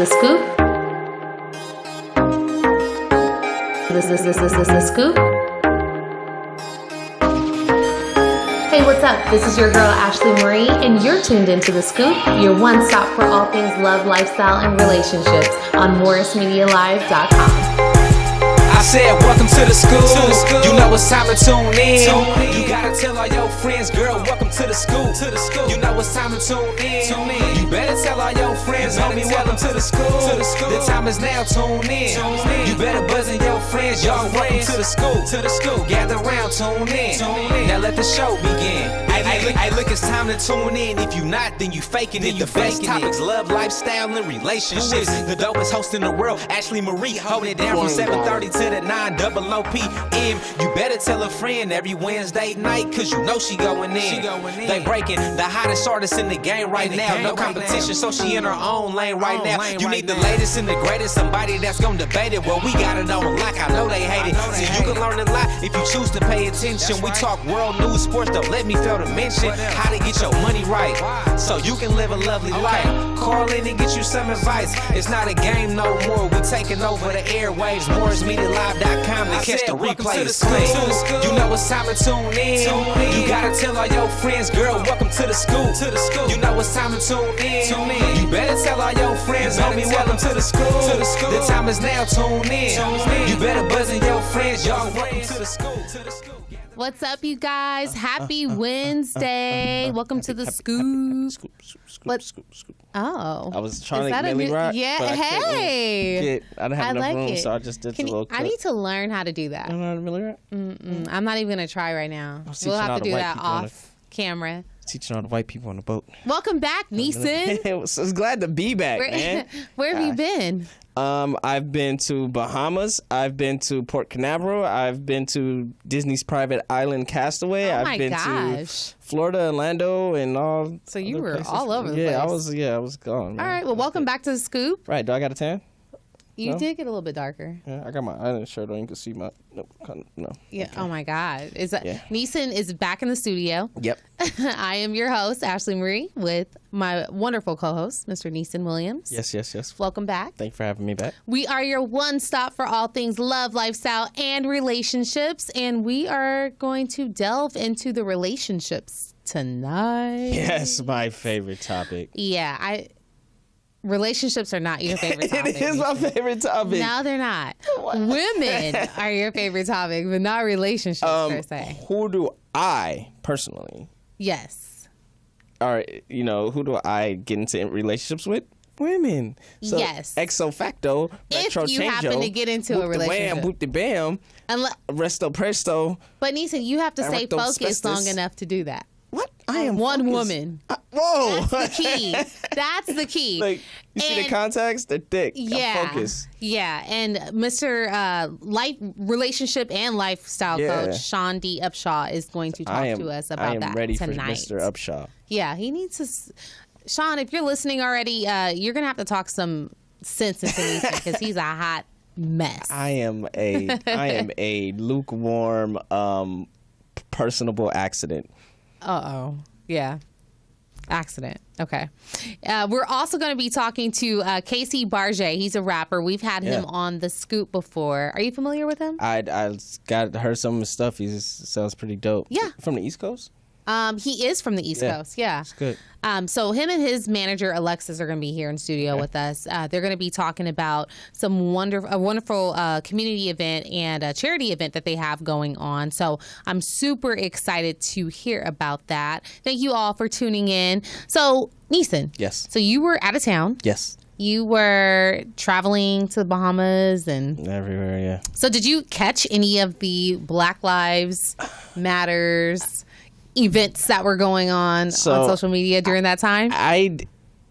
the scoop. This is the scoop. Hey, what's up? This is your girl Ashley Marie, and you're tuned into The Scoop, your one stop for all things love, lifestyle, and relationships on MorrisMediaLive.com. I said, welcome to the school. You know it's time to tune in. You gotta tell all your friends, girl, welcome to the school. You know it's time to tune in. You better tell all your friends, homie, welcome to the school. The time is now, tune in. You better buzz in your friends, y'all, welcome to the school. Gather around, tune in. Now let the show begin. Hey, look, it's time to tune in. If you not, then you faking it. The best topics, love, lifestyle, and relationships. The dopest host in the world, Ashley Marie, holding it down from 7:30 to the 9:00 p.m. You better tell a friend every Wednesday night, cause you know she going in. They breaking the hottest artist in the game right now. No competition, so she in her own lane right now. You need the latest and the greatest, somebody that's gonna debate it. Well, we got it on lock, I know they hate it. See, you can learn a lot if you choose to pay attention. We talk world news, sports, don't let me fail to mention how to get your money right, so you can live a lovely life. Call in and get you some advice. It's not a game no more, we taking over the airwaves. MorrisMediaLive.com to catch the replay. You know it's time to tune in. You gotta tell all your friends, girl, welcome to the school. You know it's time to tune in. You better tell all your friends, homie, welcome to the school. The time is now, tune in. You better buzz in your friends, y'all, welcome to the school. What's up, you guys? Happy Wednesday. Welcome to the scoop. Scoop. Oh. I was trying to get Millie Rock. Yeah, but hey. I didn't have enough room, so I just did a little cut. I need to learn how to do that. You know how to Millie Rock? I'm not even going to try right now. We'll have to do that off camera. Teaching all the white people on the boat. Welcome back, Neesin. I was glad to be back, man. Where have you been? I've been to Bahamas. I've been to Port Canaveral. I've been to Disney's private island Castaway. I've been to Florida, Orlando, and all. So you were places. All over the place. I was gone. Man. All right. Well, welcome back to the scoop. Right. Do I got a tan? You did get a little bit darker. Yeah, I got my island shirt on. You can see my no. Yeah. Okay. Oh my God. Neesin is back in the studio. Yep. I am your host, Ashley Marie, with my wonderful co-host, Mr. Neesin Williams. Yes. Welcome back. Thank you for having me back. We are your one stop for all things love, lifestyle, and relationships, and we are going to delve into the relationships tonight. Yes, my favorite topic. Yeah, relationships are not your favorite topic. It is my favorite topic. No, they're not. Women are your favorite topic, but not relationships per se. Who do I personally? Yes. All right, who do I get into relationships with? Women. So, yes. Exo facto, if retro you chango, happen to get into a relationship. Boop the bam, resto presto. But Neesin, you have to stay focused long enough to do that. What? I am one focused. Woman. Whoa. That's the key. That's the key. Like, you see the contacts? They're thick. Yeah. I'm focused. Yeah. And Mr. Life Relationship and Lifestyle Coach Shaun D. Upshaw is going to talk to us about that tonight. I am ready for Mr. Upshaw. Yeah. He needs to... Shaun, if you're listening already, you're going to have to talk some sense into Neesin because he's a hot mess. I am a lukewarm, personable accident. Uh-oh. Yeah. Accident. Okay. We're also going to be talking to Case Barge. He's a rapper. We've had him on The Scoop before. Are you familiar with him? I heard some of his stuff. He sounds pretty dope. Yeah. From the East Coast? He is from the East Coast. Yeah. That's good. So him and his manager, Alexis, are going to be here in studio with us. They're going to be talking about a wonderful community event and a charity event that they have going on. So I'm super excited to hear about that. Thank you all for tuning in. So, Neesin. Yes. So you were out of town. Yes. You were traveling to the Bahamas and everywhere, yeah. So did you catch any of the Black Lives Matters events that were going on social media during that time? I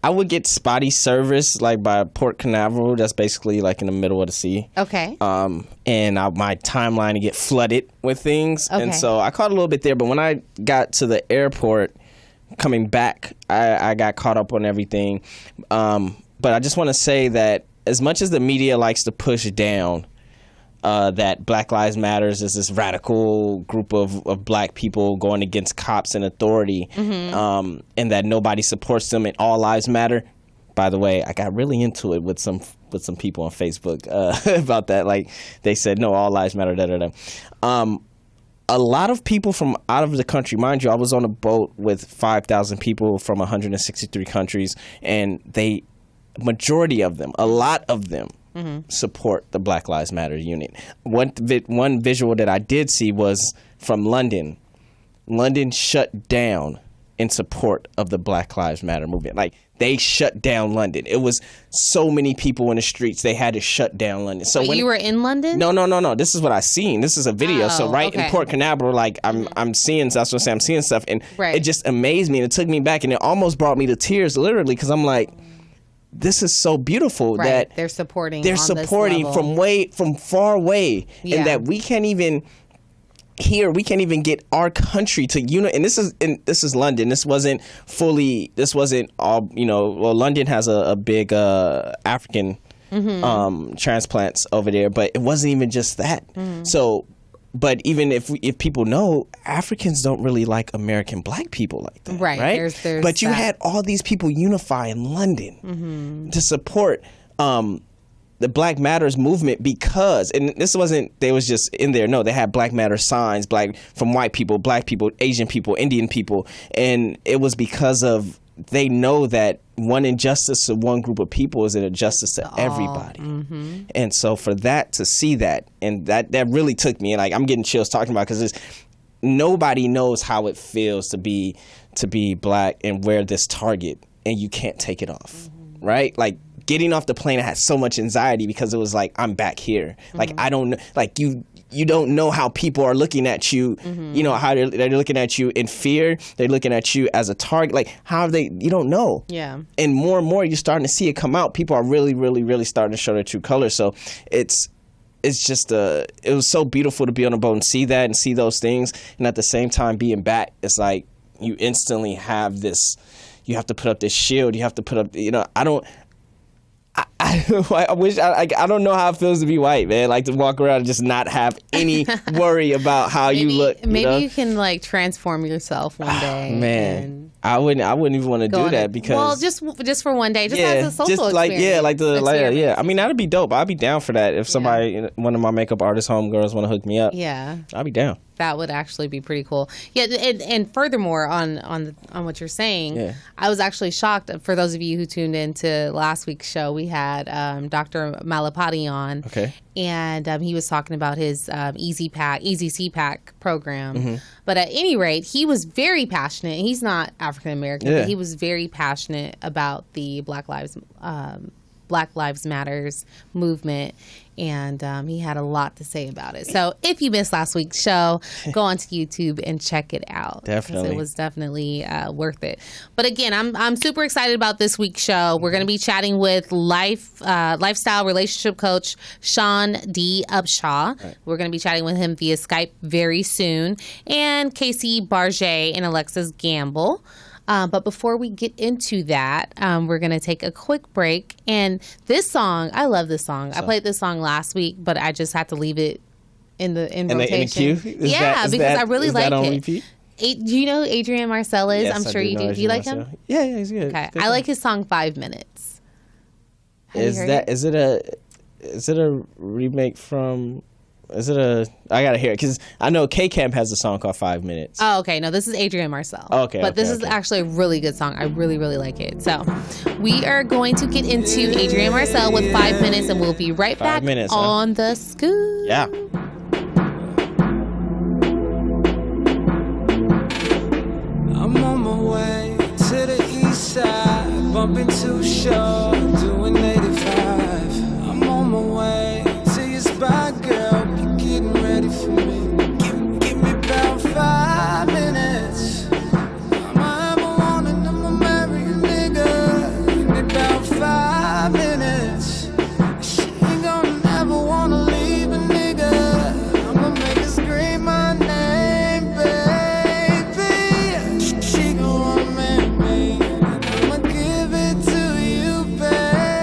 would get spotty service like by Port Canaveral. That's basically like in the middle of the sea. Okay. And my timeline to get flooded with things. Okay. And so I caught a little bit there. But when I got to the airport coming back, I got caught up on everything. But I just want to say that as much as the media likes to push down that Black Lives Matters is this radical group of black people going against cops and authority, and that nobody supports them and all lives matter, by the way, I got really into it with some people on Facebook about that. Like, they said, no, all lives matter, a lot of people from out of the country, mind you, I was on a boat with 5,000 people from 163 countries, and majority of them, a lot of them, support the Black Lives Matter unit. One visual that I did see was from London. London shut down in support of the Black Lives Matter movement. Like, they shut down London. It was so many people in the streets, they had to shut down London. So you were in London? No. This is what I seen. This is a video. In Port Canaveral, like I'm seeing. That's what I'm saying. I'm seeing stuff, and it just amazed me, and it took me back, and it almost brought me to tears, literally, because I'm like, this is so beautiful that they're supporting. They're supporting from far away, and that we can't even. Here we can't even get our country to unite, and this is London. This wasn't all, well, London has a big African transplants over there, but it wasn't even just that. So, but even if people know, Africans don't really like American black people like that, right? There's but you had all these people unify in London to support the Black Matters movement, because, and this wasn't, they was just in there. No, they had Black Matter signs, from white people, black people, Asian people, Indian people. And it was because of, they know that one injustice to one group of people is an injustice to everybody. And so for that, to see that, and that really took me, and like, I'm getting chills talking about it, because nobody knows how it feels to be black and wear this target, and you can't take it off, right? Like, getting off the plane, I had so much anxiety, because it was like, I'm back here. Like, I don't know, like, you don't know how people are looking at you, how they're looking at you in fear. They're looking at you as a target. Like, you don't know. Yeah. And more, you're starting to see it come out. People are really, really, really starting to show their true colors. So it's just it was so beautiful to be on a boat and see that and see those things. And at the same time, being back, it's like, you instantly have this, you have to put up this shield. You have to put up, I wish I don't know how it feels to be white, man. Like, to walk around and just not have any worry about how you look. Maybe you can like transform yourself one day. Man, I wouldn't even want to do that, because just for one day, just as a social experience. I mean, that'd be dope. I'd be down for that. If somebody, one of my makeup artist homegirls, want to hook me up, I'd be down. That would actually be pretty cool. Yeah, and furthermore, on what you're saying, I was actually shocked. For those of you who tuned into last week's show, we had Dr. Malapati on, and he was talking about his Easy CPAC program. But at any rate, he was very passionate. He's not African American, but he was very passionate about the Black Lives Matters movement, and he had a lot to say about it. So if you missed last week's show, go onto YouTube and check it out. Definitely. It was definitely worth it. But again, I'm super excited about this week's show. We're going to be chatting with lifestyle relationship coach Shaun D. Upshaw. Right. We're going to be chatting with him via Skype very soon. And Case Barge and Alexis Gamble. But before we get into that, we're going to take a quick break. And this song, I love this song. I played this song last week, but I just had to leave it in rotation. In the queue? Because I really like it. Repeat? Do you know Adrian Marcellus? Yes, I'm sure you do. Do you like him? Yeah, he's good. Okay. I like his song 5 Minutes. Is it a remake from... I gotta hear it, because I know K-Camp has a song called 5 Minutes. Oh, okay. No, this is Adrian Marcel. But this is actually a really good song. I really, really like it. So we are going to get into Adrian Marcel with 5 Minutes, and we'll be right back on the Scoop. Yeah. I'm on my way to the east side, bumping too short, doing 85. I'm on my way to your spot, girl. Getting ready for me. Give me about 5 minutes. I'ma have a one and I'ma marry a nigga. Give me about 5 minutes. She ain't gonna never wanna leave a nigga. I'ma make her scream my name, baby. She gon' wanna marry me. I'ma give it to you, baby.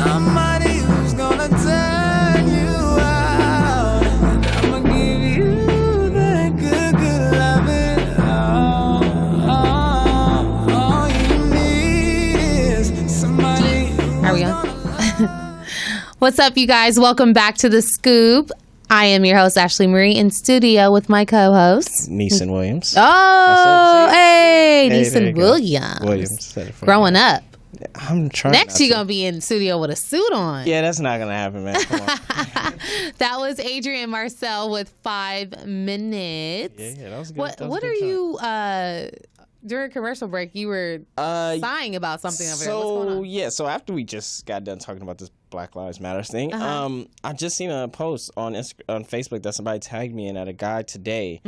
Somebody who's gonna turn you out. And I'ma give you that good, good loving. All you need is somebody. Are we on? What's up, you guys? Welcome back to The Scoop. I am your host, Ashley Marie, in studio with my co-host, Neesin Williams. Oh, hey, Hey, there Neesin you go. Williams. Williams. Said it for Growing me. up. I'm trying. Next, not you're to. going to be in the studio with a suit on. Yeah, that's not gonna happen, man. Come on. That was Adrian Marcel with 5 minutes. Yeah, that was good. What That was a are good you, during commercial break, you were sighing about something over there. What's going on? Yeah, so after we just got done talking about this Black Lives Matter thing, I just seen a post on Facebook that somebody tagged me in at a guy today.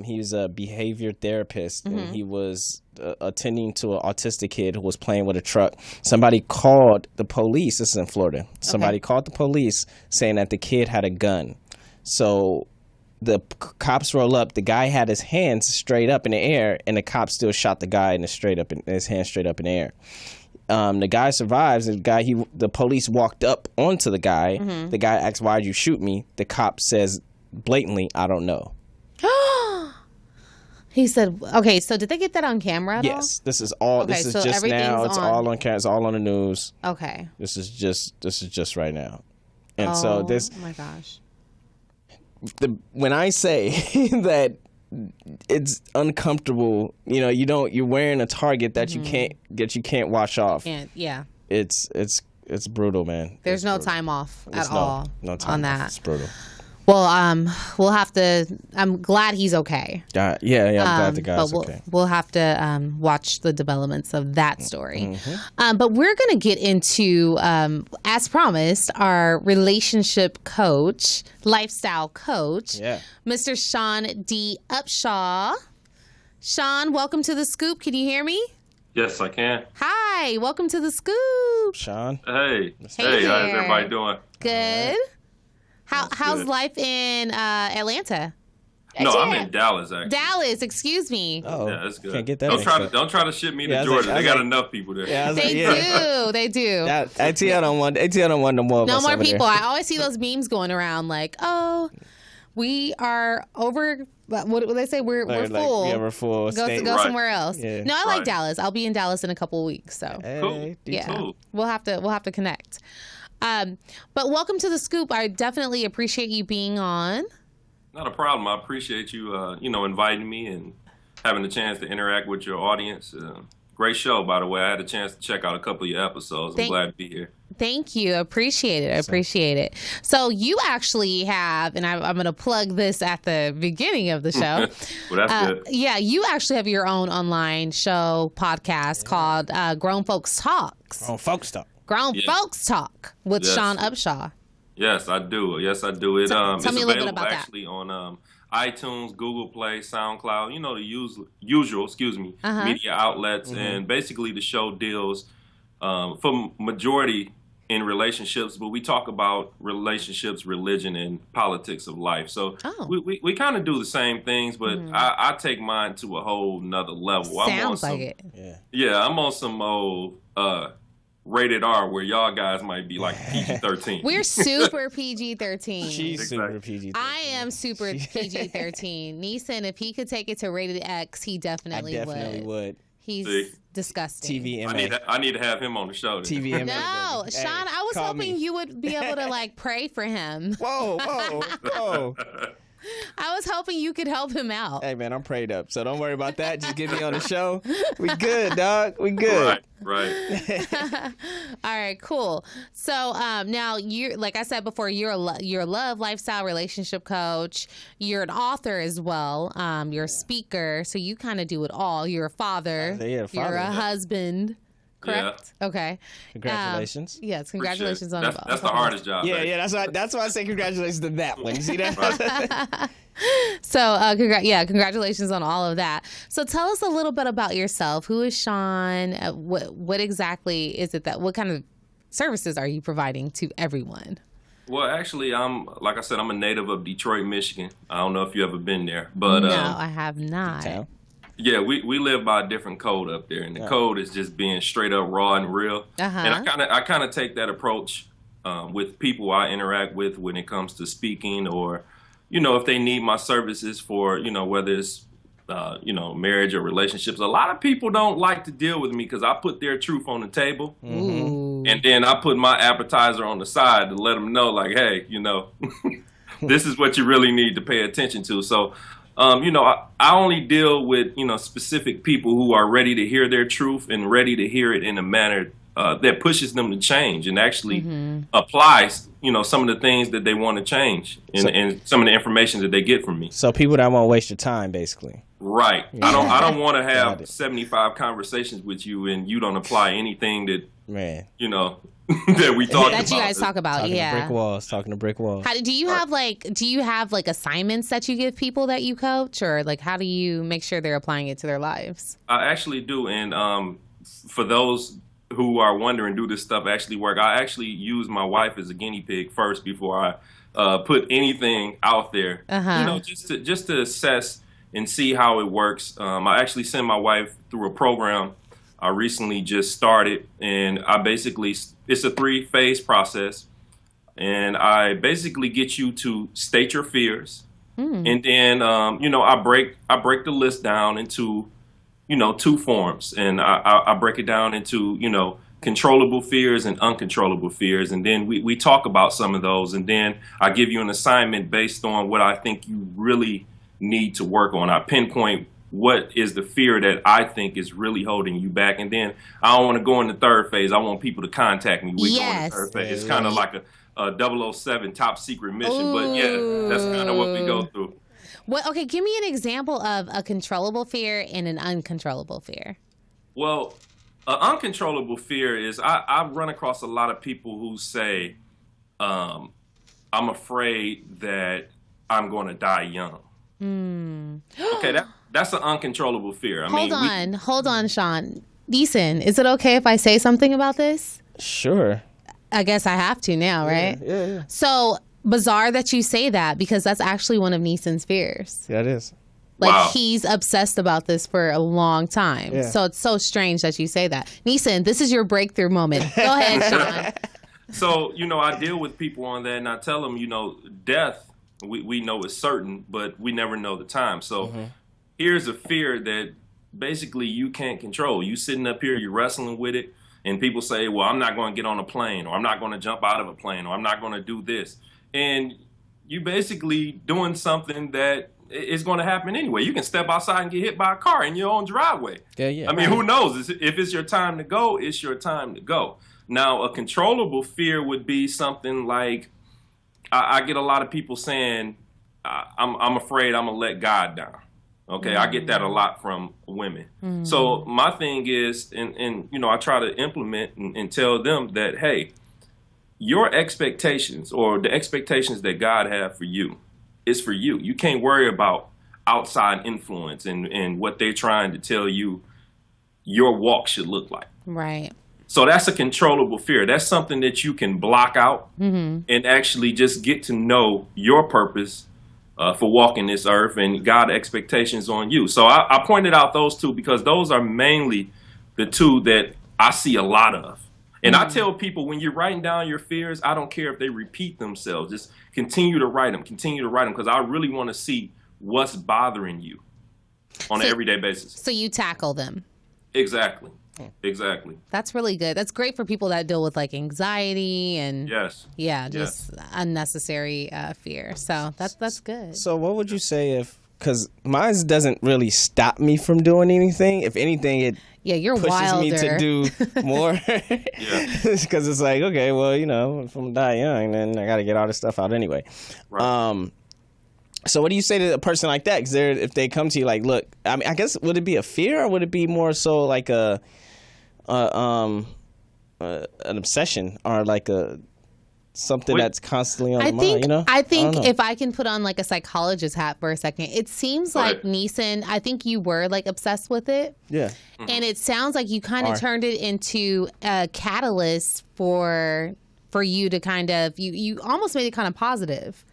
He's a behavior therapist, and he was attending to an autistic kid who was playing with a truck. Somebody called the police. This is in Florida. Somebody called the police saying that the kid had a gun. So the cops roll up. The guy had his hands straight up in the air, and the cop still shot the guy in his hands straight up in the air. The guy survives. The police walked up onto the guy. The guy asks, "Why'd you shoot me?" The cop says blatantly, "I don't know." He said, okay, so did they get that on camera at all? Yes, this is all. Okay, this is so just now. everything's It's on. all on camera. It's all on the news. Okay. This is just right now. And so this, Oh my gosh. when I say that it's uncomfortable, you're wearing a target that you can't wash off. And yeah, It's brutal, man. there's It's no brutal. time off There's at all no time on off. that. It's brutal. Well, we'll have to. I'm glad he's okay. Yeah, I'm glad the guy's but okay. we'll have to watch the developments of that story. But we're going to get into, as promised, our relationship coach, lifestyle coach, Yeah. Mr. Shaun D. Upshaw. Shaun, welcome to The Scoop. Can you hear me? Yes, I can. Hi, welcome to The Scoop. Sean? Hey, Hey how's there. everybody doing? Good. How's good. life in Atlanta? No, I'm in Dallas actually. Dallas, excuse me. Oh, Yeah, that's good. Can't get that. Don't try to ship me to Yeah, I was Georgia. like- They got enough people there. Yeah, I was They like, yeah. They do. ATL don't want no more. of No us more over there. people. I always see those memes going around like, oh, we are over. What do they say? We're Like, full. Yeah, we're full. Go Stay- Right. somewhere else. Yeah. No, I like Right. Dallas. I'll be in Dallas in a couple of weeks. So Cool. yeah, Cool. we'll have to connect. But welcome to The Scoop. I definitely appreciate you being on. Not a problem. I appreciate you, inviting me and having the chance to interact with your audience. Great show, by the way. I had a chance to check out a couple of your episodes. I'm glad to be here. Thank you. Appreciate it. I appreciate it. So you actually have, and I'm going to plug this at the beginning of the show. Well, that's good. Yeah, you actually have your own online show podcast called Grown Folks Talks. Oh, folks talk. Grown Yes. Folks Talk with Yes. Shaun Upshaw. Yes, I do. It tell it's me a little bit available about that. actually on iTunes, Google Play, SoundCloud. The usual, media outlets, and basically the show deals for majority in relationships, but we talk about relationships, religion, and politics of life. So we kind of do the same things, but I take mine to a whole nother level. Sounds like it. Yeah, I'm on some old rated R where y'all guys might be like PG-13. We're super PG-13. She's super Exactly. PG. I am super PG-13. Neesin, if he could take it to rated X, he I definitely would. He's See? disgusting. TVMA. I need to have him on the show. then. TVMA. No, baby. Shaun, Hey, I was call hoping me. you would be able to like pray for him. Whoa. I was hoping you could help him out. Hey, man, I'm prayed up. So don't worry about that. Just get me on the show. We good, dog. We good. Right. All right, cool. So now you're, like I said before, you're a love, lifestyle, relationship coach. You're an author as well. You're a speaker. So you kind of do it all. You're a father. Yeah, father. You're a husband. Correct? Okay. Congratulations. Yes, congratulations on That's the hardest job. Yeah, actually. yeah, that's why I say congratulations to that one. You see that? So, congratulations on all of that. So, tell us a little bit about yourself. Who is Shaun? What exactly is it what kind of services are you providing to everyone? Well, actually, like I said, I'm a native of Detroit, Michigan. I don't know if you ever been there, but No, I have not. Town. Yeah, we live by a different code up there, and the code is just being straight up raw and real. And I kind of take that approach with people I interact with when it comes to speaking, or if they need my services for whether it's marriage or relationships. A lot of people don't like to deal with me because I put their truth on the table, and then I put my appetizer on the side to let them know, like, hey, this is what you really need to pay attention to. So. I only deal with, specific people who are ready to hear their truth and ready to hear it in a manner that pushes them to change and actually applies, some of the things that they want to change and some of the information that they get from me. So people that won't waste your time, basically. Right. Yeah. I don't want to have 75 conversations with you and you don't apply anything that, that we talk about. That you guys talk about, talking to brick walls. Do you have like assignments that you give people that you coach, or like how do you make sure they're applying it to their lives? I actually do, and for those who are wondering, do this stuff actually work? I actually use my wife as a guinea pig first before I put anything out there. Just to assess and see how it works. I actually send my wife through a program I recently just started, and it's a 3-phase process, and I basically get you to state your fears, and then I break the list down into 2 forms, and I break it down into controllable fears and uncontrollable fears, and then we talk about some of those, and then I give you an assignment based on what I think you really need to work on. I pinpoint what is the fear that I think is really holding you back. And then I don't want to go in the 3rd phase. I want people to contact me. We go in the 3rd phase. It's kind of like a 007 top secret mission. But yeah, that's kind of what we go through. Well, okay, give me an example of a controllable fear and an uncontrollable fear. Well, an uncontrollable fear is I run across a lot of people who say, I'm afraid that I'm going to die young. Okay, that's an uncontrollable fear. Hold on, Shaun. Neesin, is it okay if I say something about this? Sure. I guess I have to now, right? Yeah. So bizarre that you say that, because that's actually one of Neesin's fears. Yeah, it is. Like, wow. He's obsessed about this for a long time. Yeah. So it's so strange that you say that. Neesin, this is your breakthrough moment. Go ahead, Shaun. So, I deal with people on that, and I tell them, death, we know is certain, but we never know the time. So here's a fear that basically you can't control. You sitting up here, you're wrestling with it, and people say, well, I'm not going to get on a plane, or I'm not going to jump out of a plane, or I'm not going to do this. And you basically doing something that is going to happen anyway. You can step outside and get hit by a car in your own driveway. Yeah. I mean, who knows? If it's your time to go, it's your time to go. Now, a controllable fear would be something like, I get a lot of people saying, I'm afraid I'm going to let God down. Okay, I get that a lot from women. So my thing is, and I try to implement and tell them that, hey, your expectations, or the expectations that God have for you, is for you. You can't worry about outside influence and what they're trying to tell you your walk should look like. Right. So that's a controllable fear. That's something that you can block out and actually just get to know your purpose for walking this earth and God's expectations on you. So I pointed out those 2 because those are mainly the 2 that I see a lot of. And I tell people, when you're writing down your fears, I don't care if they repeat themselves. Just continue to write them, because I really want to see what's bothering you on an everyday basis. So you tackle them. Exactly. That's really good. That's great for people that deal with like anxiety and unnecessary fear. So that's good. So what would you say because mine doesn't really stop me from doing anything. If anything, it you're pushes wilder. me to do more. Because it's like, okay, well, if I'm gonna die young, then I got to get all this stuff out anyway. Right. So what do you say to a person like that? Because if they come to you like, look, I mean, I guess, would it be a fear, or would it be more so like an obsession, or like something that's constantly on the mind, I think if I can put on like a psychologist hat for a second, it seems like Neesin, I think you were like obsessed with it. Yeah. And it sounds like you kind of turned it into a catalyst for you to kind of, you almost made it kind of positive.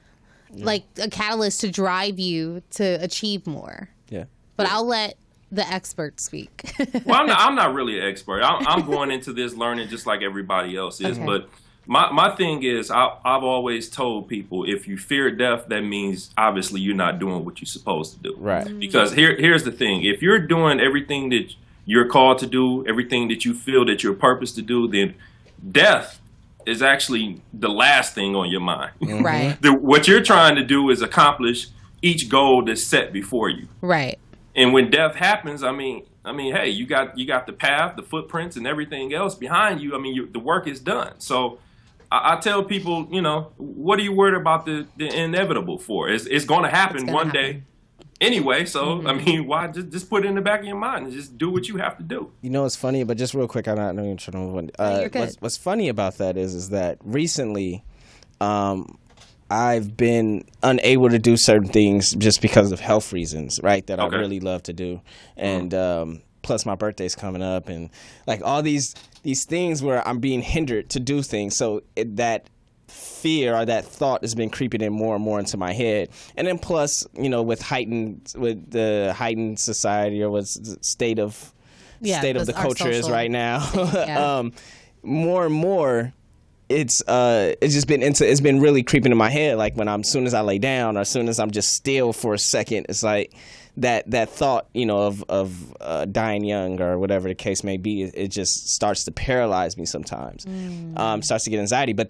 Yeah. Like a catalyst to drive you to achieve more. Yeah. But I'll let the experts speak. Well, I'm not really an expert. I'm going into this learning just like everybody else is. Okay. But my thing is, I've always told people, if you fear death, that means obviously you're not doing what you're supposed to do. Right. Because here's the thing: if you're doing everything that you're called to do, everything that you feel that you're purposed to do, then death is actually the last thing on your mind. Right. What you're trying to do is accomplish each goal that's set before you. Right. And when death happens, I mean, hey, you got the path, the footprints, and everything else behind you. I mean, the work is done. So I tell people, what are you worried about the inevitable for? It's going to happen one day anyway. So I mean, why just put it in the back of your mind and just do what you have to do. You know, it's funny, but just real quick, I'm not even trying to move on. You're good. What's funny about that is that recently, I've been unable to do certain things just because of health reasons, right? That Okay. I really love to do, and plus my birthday's coming up, and like all these things where I'm being hindered to do things. So that fear or that thought has been creeping in more and more into my head, and then plus, with the heightened society or state of the our culture is social- right now. Yeah. More and more, it's been really creeping in my head. Like as soon as I lay down, or as soon as I'm just still for a second, it's like that thought, of dying young or whatever the case may be. It just starts to paralyze me sometimes. Starts to get anxiety. But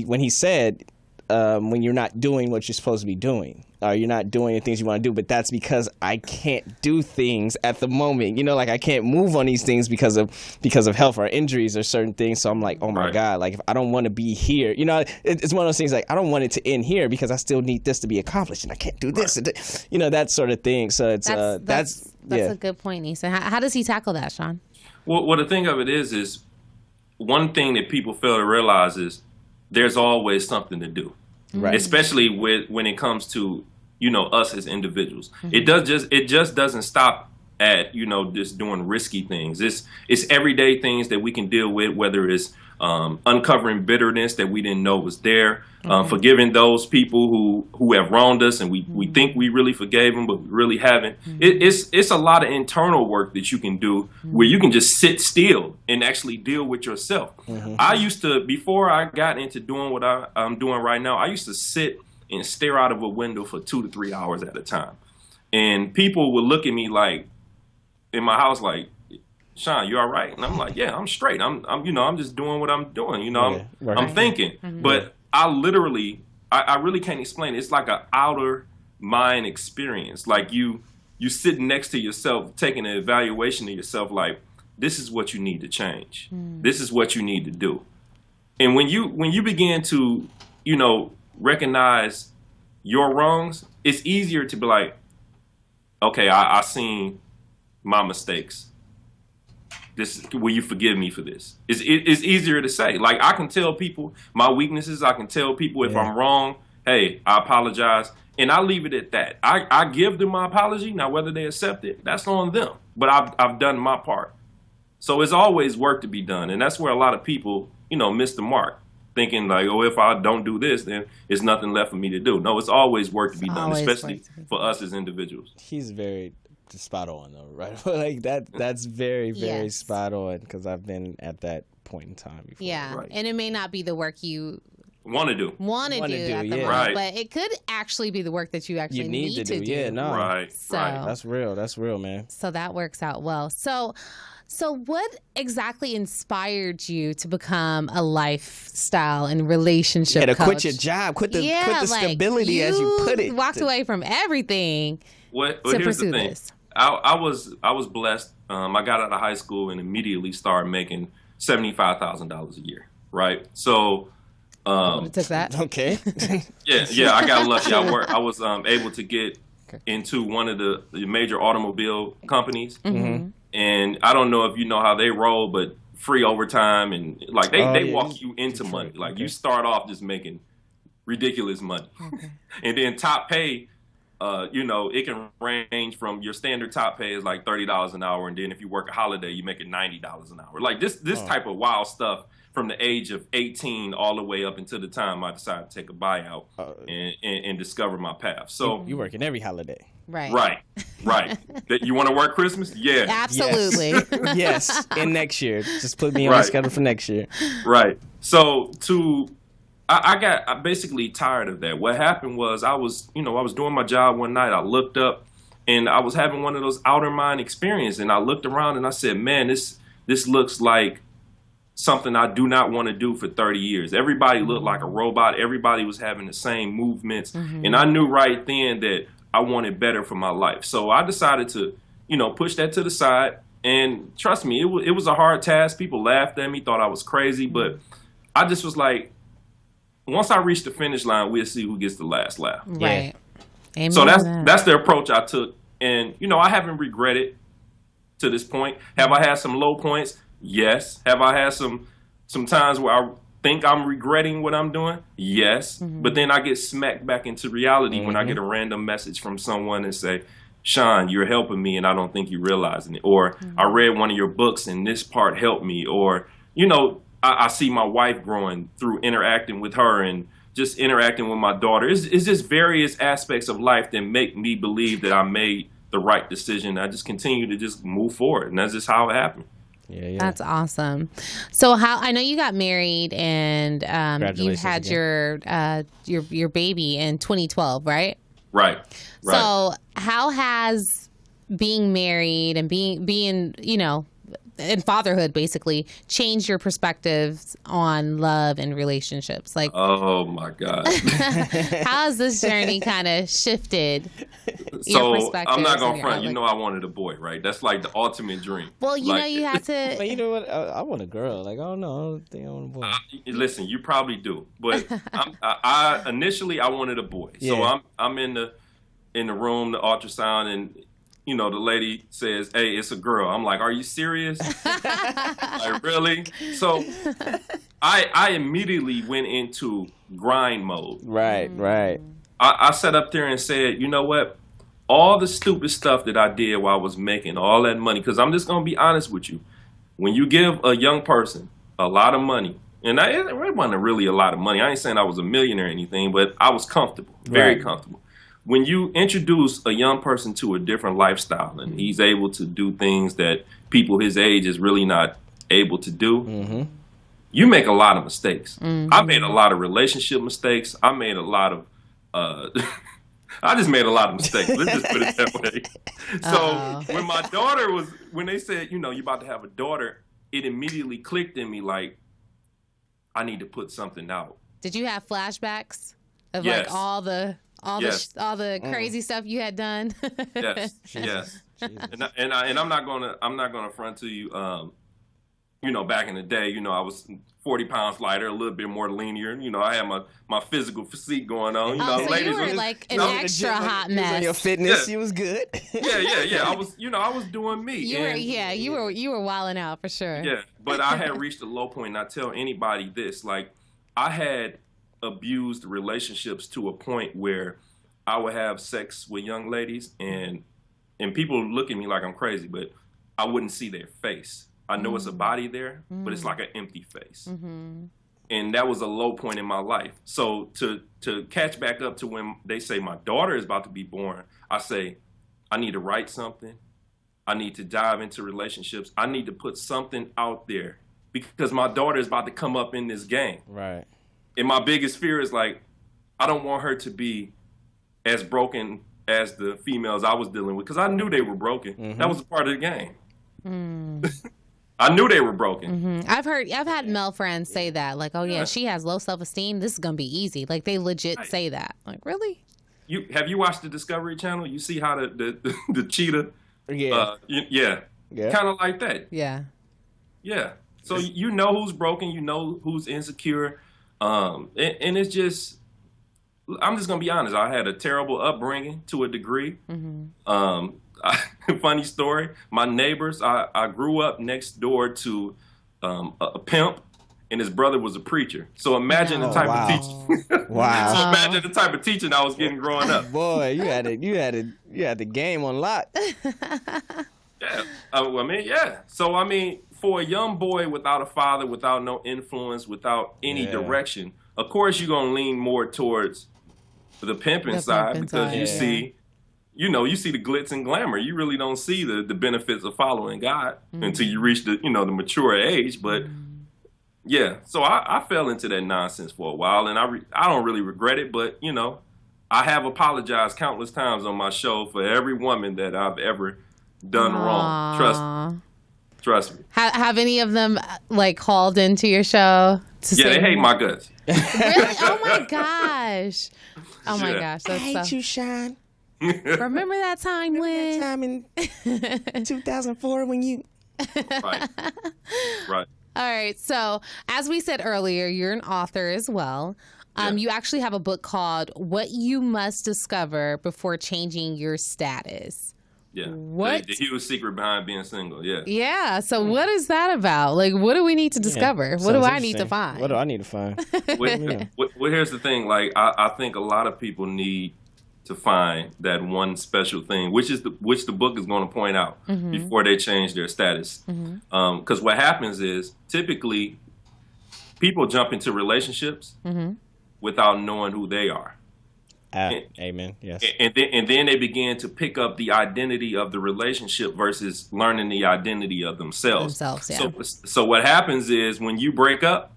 when he said, when you're not doing what you're supposed to be doing, or you're not doing the things you want to do, but that's because I can't do things at the moment. Like I can't move on these things because of health or injuries or certain things. So I'm like, oh my Right. God, like if I don't want to be here, it's one of those things like I don't want it to end here because I still need this to be accomplished and I can't do this, that sort of thing. So it's That's yeah. a good point, Neesin. How does he tackle that, Shaun? Well, the thing of it is one thing that people fail to realize is there's always something to do. Right. Especially when it comes to us as individuals. It just doesn't stop at just doing risky things. It's everyday things that we can deal with, whether it's uncovering bitterness that we didn't know was there, forgiving those people who have wronged us and we think we really forgave them, but we really haven't. It's a lot of internal work that you can do where you can just sit still and actually deal with yourself. I used to, before I got into doing what I'm doing right now, I used to sit and stare out of a window for 2 to 3 hours at a time. And people would look at me like, in my house, like, Shaun, you all right? And I'm like, yeah, I'm straight. I'm just doing what I'm doing. I'm thinking. But I really can't explain it. It's like an outer mind experience. Like you sitting next to yourself, taking an evaluation of yourself, like, this is what you need to change. This is what you need to do. And when you begin to, recognize your wrongs, it's easier to be like, okay, I seen my mistakes. Will you forgive me for this? It's easier to say. Like, I can tell people my weaknesses. I can tell people if I'm wrong, hey, I apologize. And I leave it at that. I give them my apology. Now, whether they accept it, that's on them. But I've done my part. So it's always work to be done. And that's where a lot of people, miss the mark, thinking like, oh, if I don't do this, then there's nothing left for me to do. No, it's always work to be done, Always especially work to be done. for us as individuals. He's very spot on though, right? Like that's very, very Yes. spot on because I've been at that point in time before. Yeah, Right. and it may not be the work you Want to do. want to do Wanna do, at the yeah. moment, Right. but it could actually be the work that you actually You need to do. do. Yeah, no. Right. So- Right. That's real, man. So that works out well. So what exactly inspired you to become a lifestyle and relationship Yeah, to coach? quit your job, quit the like, stability as you put it. Walked away from everything Well, to here's pursue the thing. this. I was blessed. I got out of high school and immediately started making $75,000 a year. Right. So, It took that. Okay. yeah, I got lucky. I was able to get into one of the major automobile companies, and I don't know if you know how they roll, but free overtime and like they walk you into money. Like you start off just making ridiculous money, and then top pay. It can range from your standard top pay is like $30 an hour, and then if you work a holiday, you make it $90 an hour. Like this type of wild stuff from the age of 18 all the way up until the time I decided to take a buyout and discover my path. So You working every holiday. Right. That you want to work Christmas? Yeah. Absolutely. Yes. And next year. Just put me on the schedule for next year. Right. So I got basically tired of that. What happened was I was doing my job one night. I looked up and I was having one of those outer mind experiences. And I looked around and I said, man, this looks like something I do not want to do for 30 years. Everybody looked like a robot. Everybody was having the same movements. And I knew right then that I wanted better for my life. So I decided to, push that to the side. And trust me, it was a hard task. People laughed at me, thought I was crazy. But I just was like, once I reach the finish line, we'll see who gets the last laugh. Right. Amen. So that's the approach I took. And, I haven't regretted to this point. Have I had some low points? Yes. Have I had some times where I think I'm regretting what I'm doing? Yes. But then I get smacked back into reality when I get a random message from someone and say, Shaun, you're helping me and I don't think you're realizing it. Or I read one of your books and this part helped me. Or, I see my wife growing through interacting with her and just interacting with my daughter. It's just various aspects of life that make me believe that I made the right decision. I just continue to just move forward. And that's just how it happened. Yeah. That's awesome. So I know you got married and you had your baby in 2012, right? Right. So how has being married and being and fatherhood basically changed your perspectives on love and relationships? Like, oh my God. How has this journey kind of shifted your perspective? I'm not going to front. I wanted a boy, right? That's like the ultimate dream. Well, you have to. But you know what? I want a girl. Like, I don't know. I don't think I want a boy. Listen, you probably do. But I initially wanted a boy. Yeah. So I'm in the room, the ultrasound, and the lady says, hey, it's a girl. I'm like, are you serious? Like, really? So I immediately went into grind mode. Right. I sat up there and said, you know what? All the stupid stuff that I did while I was making all that money, because I'm just going to be honest with you. When you give a young person a lot of money, and it wasn't really a lot of money. I ain't saying I was a millionaire or anything, but I was comfortable, very comfortable. When you introduce a young person to a different lifestyle and he's able to do things that people his age is really not able to do, you make a lot of mistakes. I made a lot of relationship mistakes. I made a lot of, I just made a lot of mistakes. Let's just put it that way. So when they said, you're about to have a daughter, it immediately clicked in me like, I need to put something out. Did you have flashbacks of yes. like all the crazy stuff you had done? Yes. And I'm not gonna front to you. Back in the day, I was 40 pounds lighter, a little bit more linear. I had my physical physique going on. So ladies, you were like an extra hot mess. On your fitness, you was good. Yeah. I was doing me. You were wilding out for sure. Yeah, but I had reached a low point. And I tell anybody this, like, I had abused relationships to a point where I would have sex with young ladies and people look at me like I'm crazy, but I wouldn't see their face. I know it's a body there, but it's like an empty face. And that was a low point in my life. So to catch back up to when they say my daughter is about to be born, I say, I need to write something. I need to dive into relationships. I need to put something out there because my daughter is about to come up in this game. Right. And my biggest fear is like, I don't want her to be as broken as the females I was dealing with because I knew they were broken. That was a part of the game. I knew they were broken. I've had male friends say that, like, oh yeah, she has low self-esteem. This is gonna be easy. Like they legit say that. Like, really? Have you watched the Discovery Channel? You see how the cheetah? Yeah. Kind of like that. Yeah. So you know who's broken. You know who's insecure. And it's just, I'm just gonna be honest. I had a terrible upbringing to a degree. Funny story. My neighbors. I grew up next door to a pimp, and his brother was a preacher. So imagine the type of teaching. So imagine the type of teaching I was getting growing up. Boy, you had the game on lock. Yeah. So for a young boy without a father, without no influence, without any direction, of course you're gonna lean more towards the pimping side because you see you see the glitz and glamour. You really don't see the benefits of following God until you reach the mature age. But yeah, so I fell into that nonsense for a while, and I don't really regret it. But I have apologized countless times on my show for every woman that I've ever done wrong. Trust me. Have any of them like called into your show? They hate my guts. Really? Oh my gosh. Oh my gosh. I hate you, Shaun. Remember that time when? That time in 2004 when you. Right. Right. All right. So, as we said earlier, you're an author as well. You actually have a book called What You Must Discover Before Changing Your Status. Yeah. What? The huge secret behind being single. Yeah. Yeah. So, what is that about? Like, what do we need to discover? What do I need to find? What do I need to find? Well, here's the thing. Like, I think a lot of people need to find that one special thing, which the book is going to point out before they change their status. Because what happens is typically people jump into relationships without knowing who they are. Amen. Yes. And then they begin to pick up the identity of the relationship versus learning the identity of themselves. Yeah. So what happens is when you break up,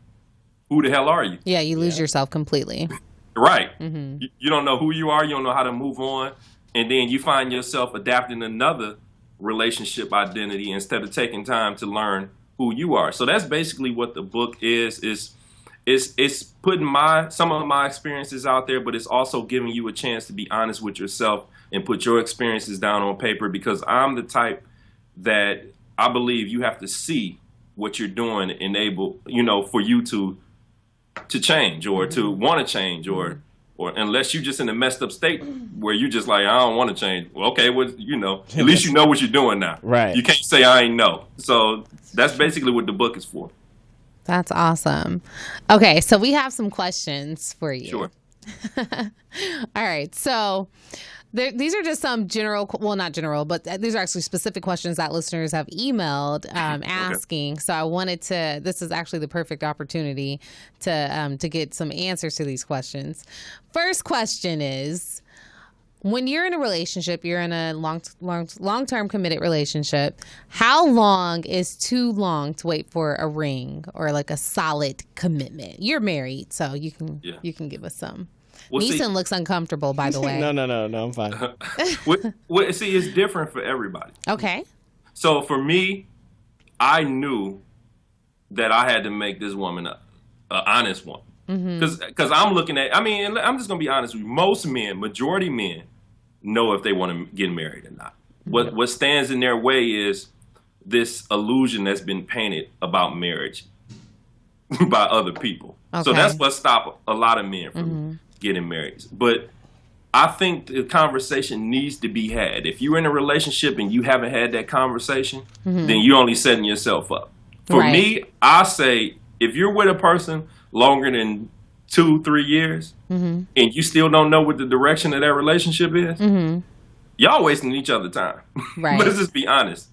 who the hell are you? Yeah, you lose yourself completely. Right. You don't know who you are. You don't know how to move on. And then you find yourself adapting another relationship identity instead of taking time to learn who you are. So that's basically what the book is it's putting some of my experiences out there, but it's also giving you a chance to be honest with yourself and put your experiences down on paper, because I'm the type that I believe you have to see what you're doing to enable, for you to change or to want to change or unless you're just in a messed up state where you just like, I don't want to change. Well, okay, at least you know what you're doing now. Right. You can't say I ain't know. So that's basically what the book is for. That's awesome. Okay, so we have some questions for you. Sure. All right, so these are just some not general, but these are actually specific questions that listeners have emailed asking. Okay. So I wanted this is actually the perfect opportunity to get some answers to these questions. First question is, when you're in a relationship, you're in a long-term committed relationship, how long is too long to wait for a ring or like a solid commitment? You're married, so you can give us some. Well, Neesin looks uncomfortable, by the way. No, I'm fine. See, it's different for everybody. Okay. So for me, I knew that I had to make this woman an honest one. Because I'm looking at, I'm just going to be honest with you. Most men, majority men, know if they want to get married or not. What stands in their way is this illusion that's been painted about marriage by other people. Okay. So that's what stops a lot of men from getting married. But I think the conversation needs to be had. If you're in a relationship and you haven't had that conversation, then you're only setting yourself up. For me, I say, if you're with a person longer than 2-3 years and you still don't know what the direction of that relationship is, y'all wasting each other's time. Right. Let's just be honest.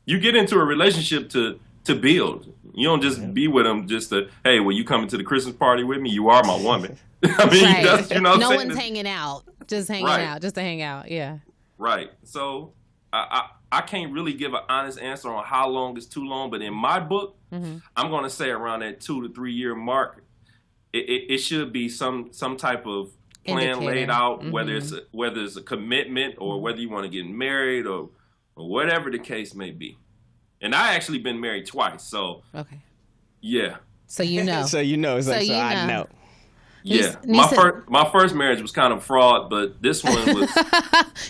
You get into a relationship to build. You don't just be with them just to, hey, will you come to the Christmas party with me? You are my woman. No one's hanging out. Just hanging out. Just to hang out. Yeah. Right. So I can't really give an honest answer on how long is too long, but in my book, I'm going to say around that 2 to 3 year mark, it should be some type of plan laid out, whether it's a commitment or whether you want to get married or whatever the case may be. And I actually been married twice, so yeah. So you know. I know. Yeah, my first marriage was kind of fraud, but this one was.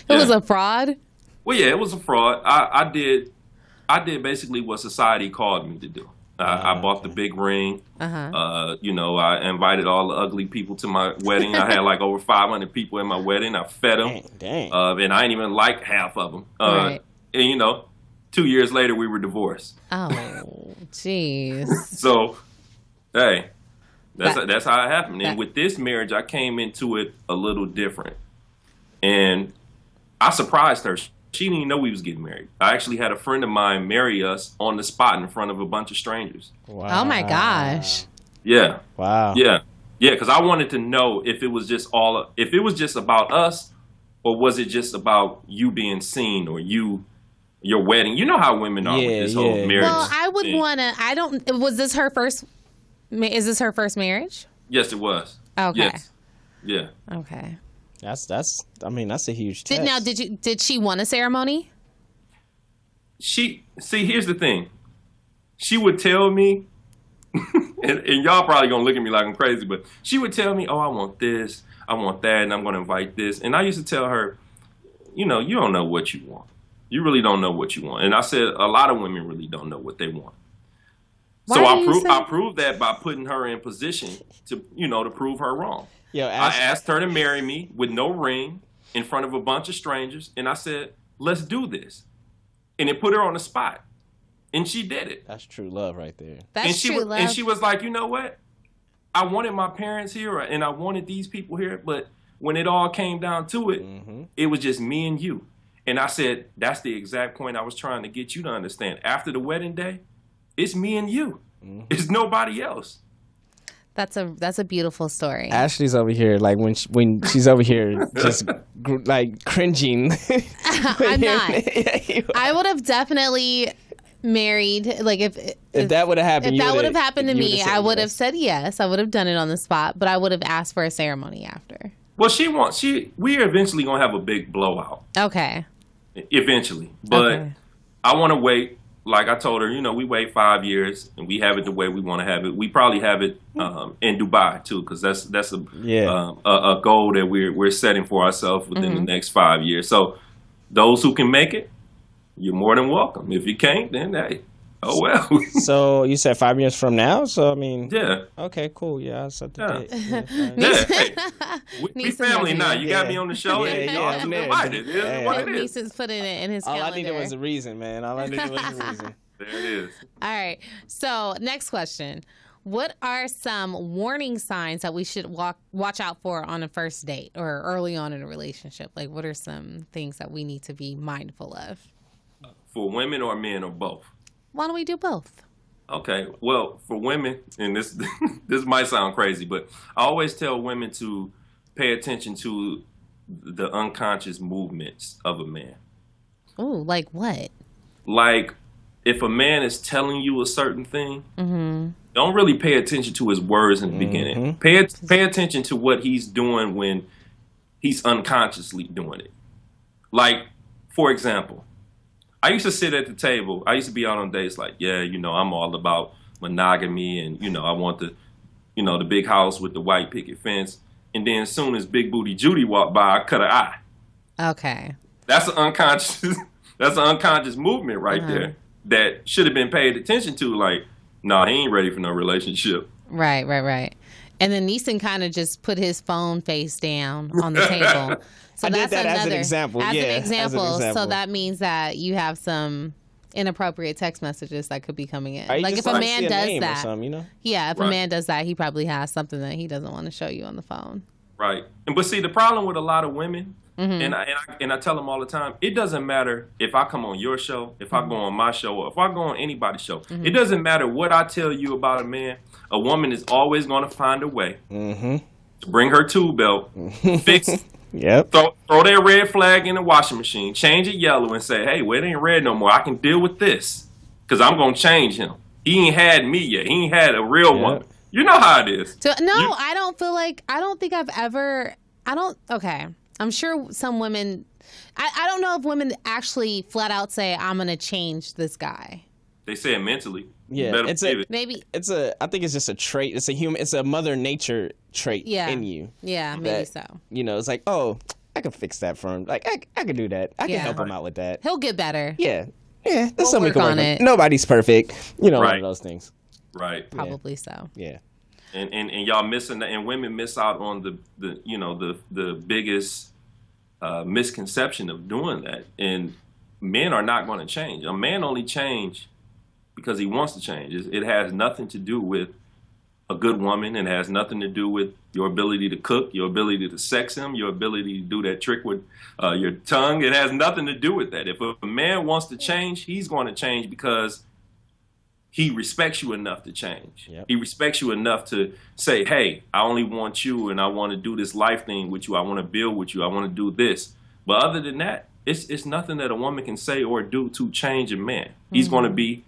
It was a fraud. Well, yeah, it was a fraud. I did basically what society called me to do. I bought the big ring. I invited all the ugly people to my wedding. I had like over 500 people at my wedding. I fed them. Dang. And I didn't even like half of them. And 2 years later, we were divorced. Oh, jeez. So, hey, that's how it happened. And with this marriage, I came into it a little different. And I surprised her. She didn't even know we was getting married. I actually had a friend of mine marry us on the spot in front of a bunch of strangers. Wow. Oh, my gosh. Yeah. Wow. Yeah. Yeah, because I wanted to know if it was just about us or was it just about you being seen or your wedding? You know how women are with this whole marriage. Well, I would thing. want to. I don't. Was this her first? Is this her first marriage? Yes, it was. Okay. Yes. Yeah. Okay. That's. I mean, that's a huge test. Did she want a ceremony? Here's the thing. She would tell me, and y'all probably gonna look at me like I'm crazy, but she would tell me, "Oh, I want this, I want that, and I'm gonna invite this." And I used to tell her, you don't know what you want. You really don't know what you want. And I said, a lot of women really don't know what they want. So I proved that by putting her in position to prove her wrong. I asked her to marry me with no ring in front of a bunch of strangers, and I said, "Let's do this." And it put her on the spot. And she did it. That's true love right there. That's true love. And she was like, you know what? I wanted my parents here and I wanted these people here, but when it all came down to it, it was just me and you. And I said, that's the exact point I was trying to get you to understand. After the wedding day, it's me and you. It's nobody else. That's a beautiful story. Ashley's over here, like when she's over here, just like cringing. I'm not. I would have definitely married. Like if that would have happened, if that would have happened to me, I would have said yes. I would have done it on the spot, but I would have asked for a ceremony after. Well, we're eventually gonna have a big blowout. Okay. Eventually, but I want to wait. Like I told her, we wait 5 years and we have it the way we want to have it. We probably have it in Dubai too, because that's a goal that we're setting for ourselves within the next 5 years. So those who can make it, you're more than welcome. If you can't, then hey, oh well. So you said 5 years from now? So I mean, yeah. Okay, cool. Yeah, I set the date. Hey, we family now. You got me on the show. I'm invited. Neesin's putting it in his calendar. All I needed was a reason, man. All I needed was a reason. There it is. All right. So next question. What are some warning signs that we should watch out for on a first date or early on in a relationship? Like, what are some things that we need to be mindful of? For women or men or both? Why don't we do both? Okay. Well, for women, and this this might sound crazy, but I always tell women to pay attention to the unconscious movements of a man. Oh, like what? Like if a man is telling you a certain thing, don't really pay attention to his words in the beginning. Pay attention to what he's doing when he's unconsciously doing it. Like, for example, I used to sit at the table. I used to be out on dates like, I'm all about monogamy and, I want the big house with the white picket fence. And then as soon as Big Booty Judy walked by, I cut her eye. Okay. That's an unconscious movement right there that should have been paid attention to. Like, no, he ain't ready for no relationship. Right. And then Neesin kind of just put his phone face down on the table. So I did that as an example. As an example. So that means that you have some inappropriate text messages that could be coming in. Like if a man does that, yeah, if a man does that, he probably has something that he doesn't want to show you on the phone. Right. But see, the problem with a lot of women, and I tell them all the time, it doesn't matter if I come on your show, if I go on my show, or if I go on anybody's show. It doesn't matter what I tell you about a man. A woman is always going to find a way to bring her tool belt, fix it. Yep. Throw that red flag in the washing machine, change it yellow, and say, hey, well, it ain't red no more. I can deal with this because I'm going to change him. He ain't had me yet. He ain't had a real woman. You know how it is. I don't think I've ever, okay. I'm sure some women, I don't know if women actually flat out say, I'm going to change this guy. They say it mentally. Yeah, I think it's just a trait. It's a mother nature trait in you. Yeah, maybe so. It's like, oh, I can fix that for him. Like, I can do that. I can help him out with that. He'll get better. Yeah. There's something work on it. Nobody's perfect. One of those things. Right. Probably so. Yeah. And y'all missing that, and women miss out on the biggest misconception of doing that. And men are not going to change. A man only change because he wants to change. It has nothing to do with a good woman. It has nothing to do with your ability to cook, your ability to sex him, your ability to do that trick with your tongue. It has nothing to do with that. If a man wants to change, he's going to change because he respects you enough to change. Yep. He respects you enough to say, hey, I only want you and I want to do this life thing with you. I want to build with you. I want to do this. But other than that, it's nothing that a woman can say or do to change a man. He's going to be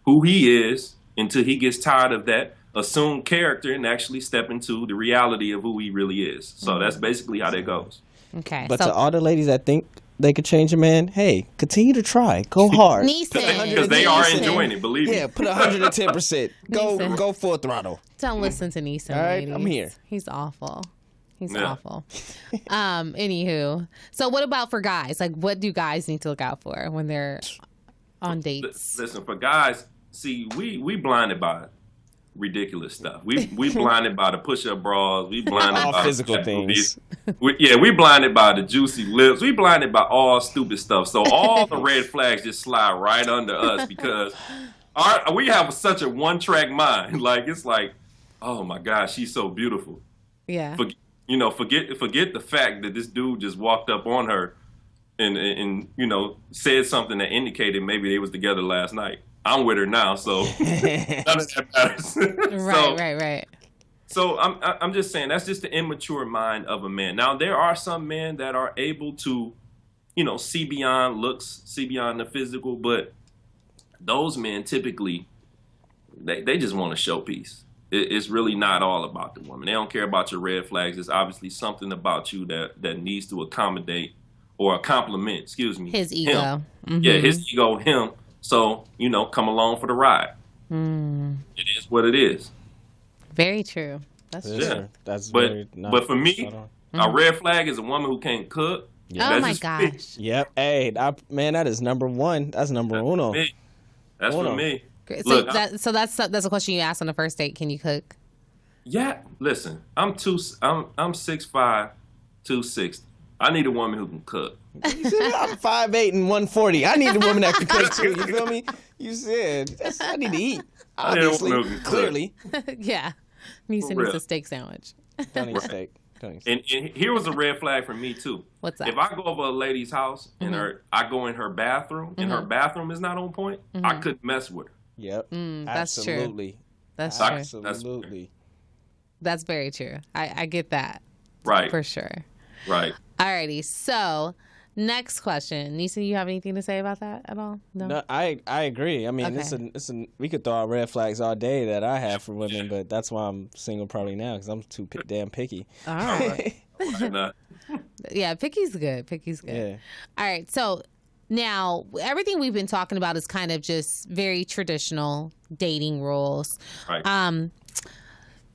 who he is until he gets tired of that assumed character and actually step into the reality of who he really is. So that's basically how that goes. Okay. But to all the ladies that think they could change a man, hey, continue to try. Go hard. Neesin. Because they are enjoying it, believe me. Yeah, put 110%. Go full throttle. Don't listen to Neesin. All right, ladies. I'm here. He's awful. He's Yeah. awful. Anywho, so what about for guys? Like, what do guys need to look out for when they're on dates? Listen, for guys, see, we blinded by ridiculous stuff. We blinded by the push-up bras. We blinded All by physical things. We blinded by the juicy lips. We blinded by all stupid stuff. So all the red flags just slide right under us because we have such a one-track mind. Like, it's like, oh my gosh, she's so beautiful. Yeah. Forget the fact that this dude just walked up on her and said something that indicated maybe they was together last night. I'm with her now, so none of that matters. Right. So I'm just saying that's just the immature mind of a man. Now there are some men that are able to, see beyond looks, see beyond the physical, but those men typically they just want a showpiece. It's really not all about the woman. They don't care about your red flags. There's obviously something about you that needs to accommodate or compliment, his ego. Him. Yeah, his ego, him. So, come along for the ride. It is what it is. Very true. That's true. Yeah. But for me, a red flag is a woman who can't cook. Yeah. Oh my gosh. Yep. Hey, man, that is number one. That's number uno. That's for me. So, Look, that's a question you asked on the first date. Can you cook? Yeah. Listen, I'm 6'5", 260. I need a woman who can cook. You said I'm 5'8" and 140. I need a woman that can cook too. You feel me? You said I need to eat. Obviously, clearly. Yeah. Neesin needs a steak sandwich. Don't eat steak. And here was a red flag for me too. What's that? If I go over a lady's house and I go in her bathroom and her bathroom is not on point, I couldn't mess with her. Yep. That's Absolutely. true. That's true. Absolutely. That's very true. I get that. Right. For sure. Right. Alrighty. So, next question. Neesin, you have anything to say about that at all? No, I agree. I mean, Okay. we could throw out red flags all day that I have for women, but that's why I'm single probably now because I'm too damn picky. All right. Right. Yeah, picky's good. Picky's good. Yeah. All right. So, now, everything we've been talking about is kind of just very traditional dating rules. Right.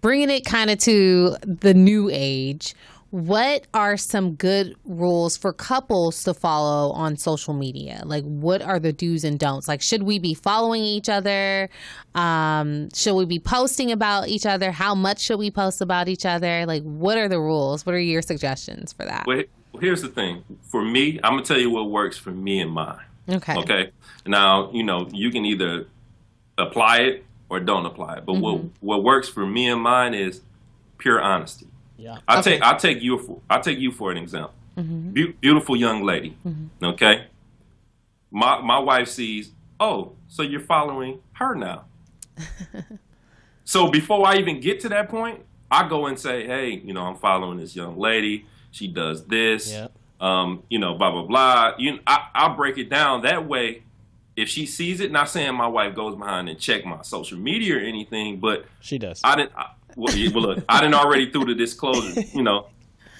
Bringing it kind of to the new age, what are some good rules for couples to follow on social media? Like, what are the do's and don'ts? Like, should we be following each other? Should we be posting about each other? How much should we post about each other? Like, what are the rules? What are your suggestions for that? Well, here's the thing. For me, I'm going to tell you what works for me and mine. Okay. Okay. Now, you can either apply it or don't apply it. But what works for me and mine is pure honesty. Yeah. I'll take you for an example. Beautiful young lady. Okay. My wife sees, oh, so you're following her now. So before I even get to that point, I go and say, hey, I'm following this young lady. She does this. Yep. Blah blah blah. I'll break it down that way. If she sees it, not saying my wife goes behind and check my social media or anything, but she does. Look, I didn't already threw the disclosure.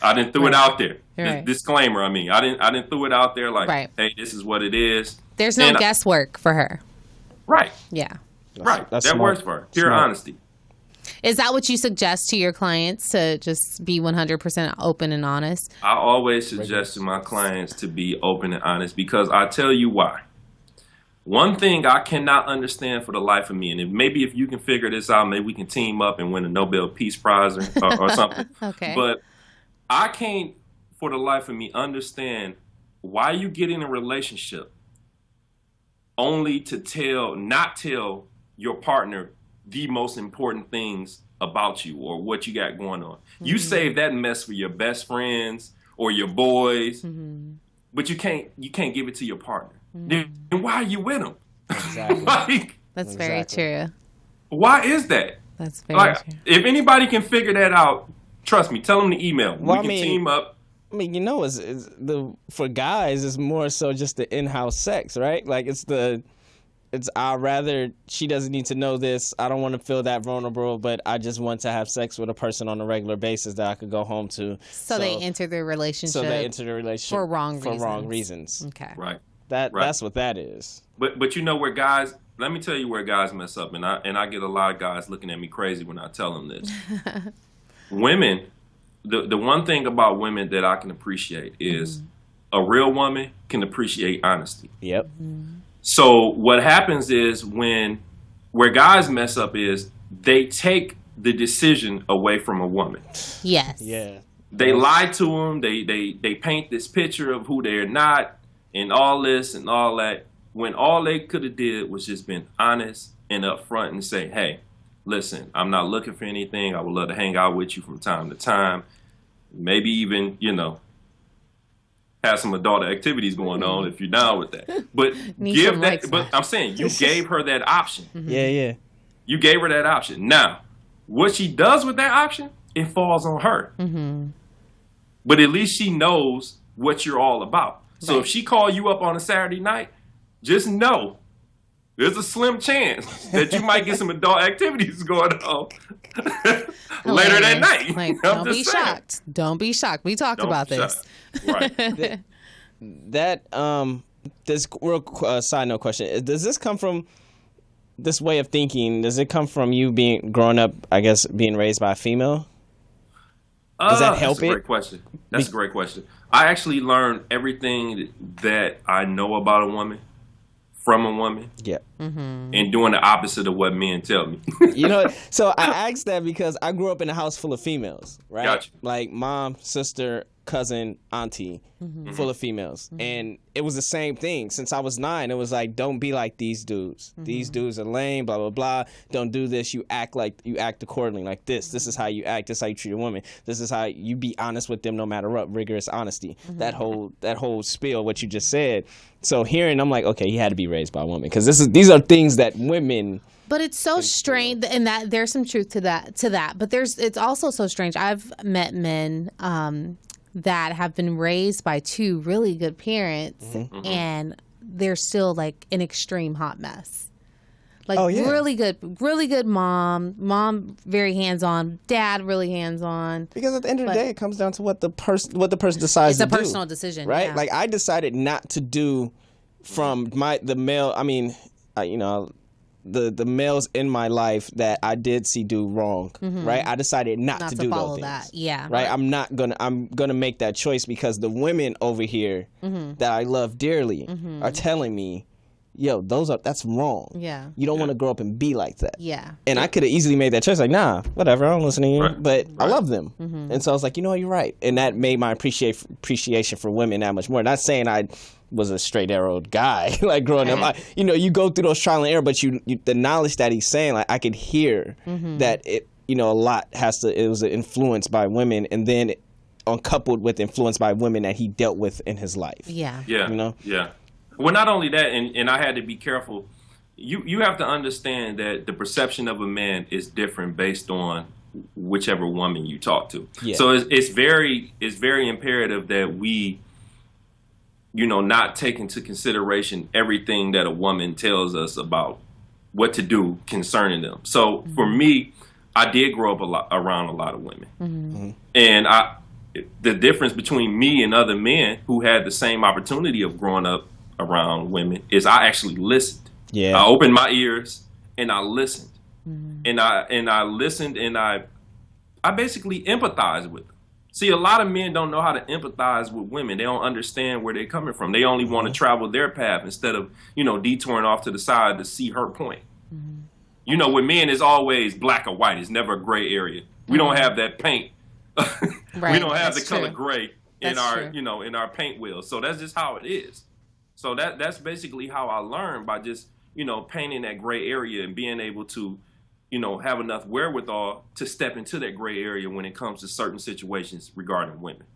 I didn't threw it out there. Right. Disclaimer. I mean, I didn't threw it out there like, Right. hey, this is what it is. There's no guesswork for her. Right. Yeah. Right. That's that smart. works for her. Pure Smart. honesty. Is that what you suggest to your clients, to just be 100% open and honest? I always suggest to my clients to be open and honest because I tell you why. One thing I cannot understand for the life of me, and maybe if you can figure this out, maybe we can team up and win a Nobel Peace Prize or something. Okay. But I can't, for the life of me, understand why you get in a relationship only to not tell your partner the most important things about you or what you got going on. You save that mess for your best friends or your boys, but you can't give it to your partner. Then why are you with them? Exactly. That's very true. Why is that? That's very true. If anybody can figure that out, trust me, tell them to email. Well, we can team up. I mean, for guys, it's more so just the in-house sex, right? Like I'd rather she doesn't need to know this. I don't want to feel that vulnerable, but I just want to have sex with a person on a regular basis that I could go home to. So they enter the relationship. For wrong reasons. Okay. Right. That's what that is. But where guys, let me tell you where guys mess up, and I get a lot of guys looking at me crazy when I tell them this. Women, the one thing about women that I can appreciate is a real woman can appreciate honesty. Yep. So what happens is where guys mess up is they take the decision away from a woman. Yes. Yeah. They lie to them. They paint this picture of who they're not and all this and all that, when all they could have did was just been honest and upfront and say, hey, listen, I'm not looking for anything. I would love to hang out with you from time to time. Maybe even, have some adult activities going on if you're down with that. But I'm saying you gave her that option. Yeah. You gave her that option. Now, what she does with that option, it falls on her. But at least she knows what you're all about. So if she call you up on a Saturday night, just know there's a slim chance that you might get some adult activities going on later that night. Like, don't be shocked. Don't be shocked. We talked about this. Right. This real side note question. Does this come from this way of thinking? Does it come from you growing up, I guess, being raised by a female? Does that help That's a great question. That's a great question. I actually learned everything that I know about a woman from a woman. Yeah. And doing the opposite of what men tell me. So I asked that because I grew up in a house full of females, right? Gotcha. Like mom, sister, cousin, auntie, full of females. And it was the same thing. Since I was 9, it was like, don't be like these dudes. These dudes are lame, blah, blah, blah. Don't do this. You act accordingly, like this. This is how you act. This is how you treat a woman. This is how you be honest with them no matter what. Rigorous honesty. That whole spiel, what you just said. So hearing, I'm like, okay, he had to be raised by a woman. Because these are things that women... But it's so strange, and that there's some truth to that. But it's also so strange. I've met men that have been raised by 2 really good parents, and they're still like an extreme hot mess. Like really good mom very hands on, dad really hands on. Because at the end of the day, it comes down to what the person decides to do. It's a personal decision, right? Yeah. Like I decided not to do from the male. I mean, the males in my life that I did see do wrong, right? I decided not to do follow those things. That. Yeah. Right? I'm gonna make that choice because the women over here that I love dearly are telling me, yo, that's wrong. Yeah. You don't want to grow up and be like that. Yeah. And I could have easily made that choice, like, nah, whatever, I don't listen to you. Right. But I love them. And so I was like, you're right. And that made my appreciation for women that much more. Not saying I was a straight arrowed guy like growing up. You go through those trial and error, but you the knowledge that he's saying, like I could hear that it a lot it was influenced by women, and then coupled with influence by women that he dealt with in his life. Yeah. Yeah. Well, not only that, and I had to be careful. You have to understand that the perception of a man is different based on whichever woman you talk to. Yeah. So it's very imperative that we not take into consideration everything that a woman tells us about what to do concerning them. So for me, I did grow up around a lot of women. And the difference between me and other men who had the same opportunity of growing up around women is I actually listened. Yeah. I opened my ears and I listened. And I listened and I basically empathized with them. See, a lot of men don't know how to empathize with women. They don't understand where they're coming from. They only want to travel their path instead of, detouring off to the side to see her point. With men, it's always black or white. It's never a gray area. We don't have that paint. Right. We don't have the color true. gray in in our paint wheels. So that's just how it is. So that's basically how I learned, by just, painting that gray area and being able to, have enough wherewithal to step into that gray area when it comes to certain situations regarding women.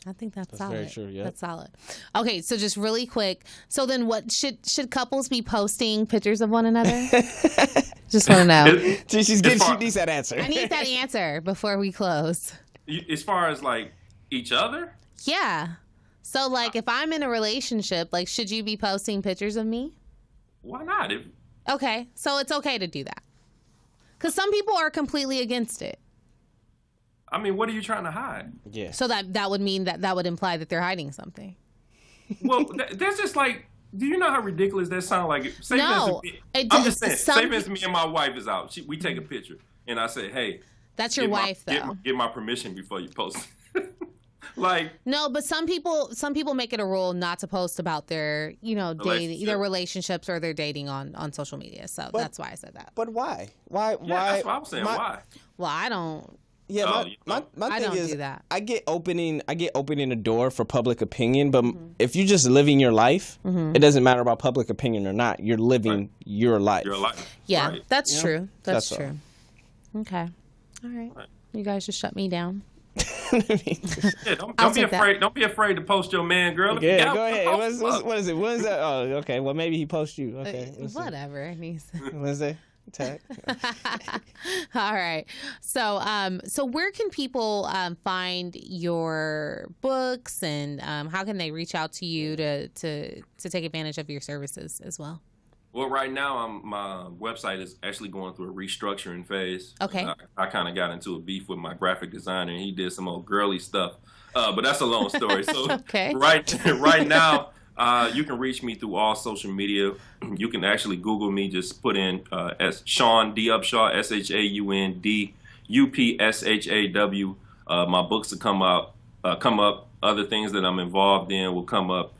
I think that's solid. Very true, yeah. That's solid. Okay, so just really quick. So then what should couples be posting pictures of one another? Just want to know. She needs that answer. I need that answer before we close. As far as like Each other? Yeah. So, like, if I'm in a relationship, like, should you be posting pictures of me? Why not? Okay. So it's okay to do that. Because some people are completely against it. I mean, what are you trying to hide? Yeah. So that would mean that would imply that they're hiding something. Well, that's just like, do you know how ridiculous that sounds? Like, say No, for instance, it I'm does- just saying, some say for instance, me and my wife is out. We take a picture, and I say, hey, That's your wife, though. get my permission before you post it. Like, No, but some people make it a rule not to post about their, dating, their relationships or their dating on social media. So that's why I said that. But why? Why? that's what I'm saying. Why? Well, I don't. Yeah, Oh, my I thing don't is, do that. I get opening the door for public opinion, but if you're just living your life, it doesn't matter about public opinion or not. You're living your life. Your life. Yeah, Right. that's true. That's That's true. Okay. All right. You guys just shut me down. Yeah, I'll don't be take that. afraid. Don't be afraid to post your man, girl. If you Yeah, got- go ahead. oh, What is it? What is that? Oh, okay. Well, maybe he posts you. Okay. Whatever. Wednesday. Tag. All right. So where can people find your books, and how can they reach out to you to take advantage of your services as well? Well, right now, my website is actually going through a restructuring phase. Okay. I kind of got into a beef with my graphic designer, and he did some old girly stuff. But that's a long story. So Okay. right now, you can reach me through all social media. You can actually Google me. Just put in as Shaun D Upshaw, ShaunDUpshaw. My books will come up. Other things that I'm involved in will come up.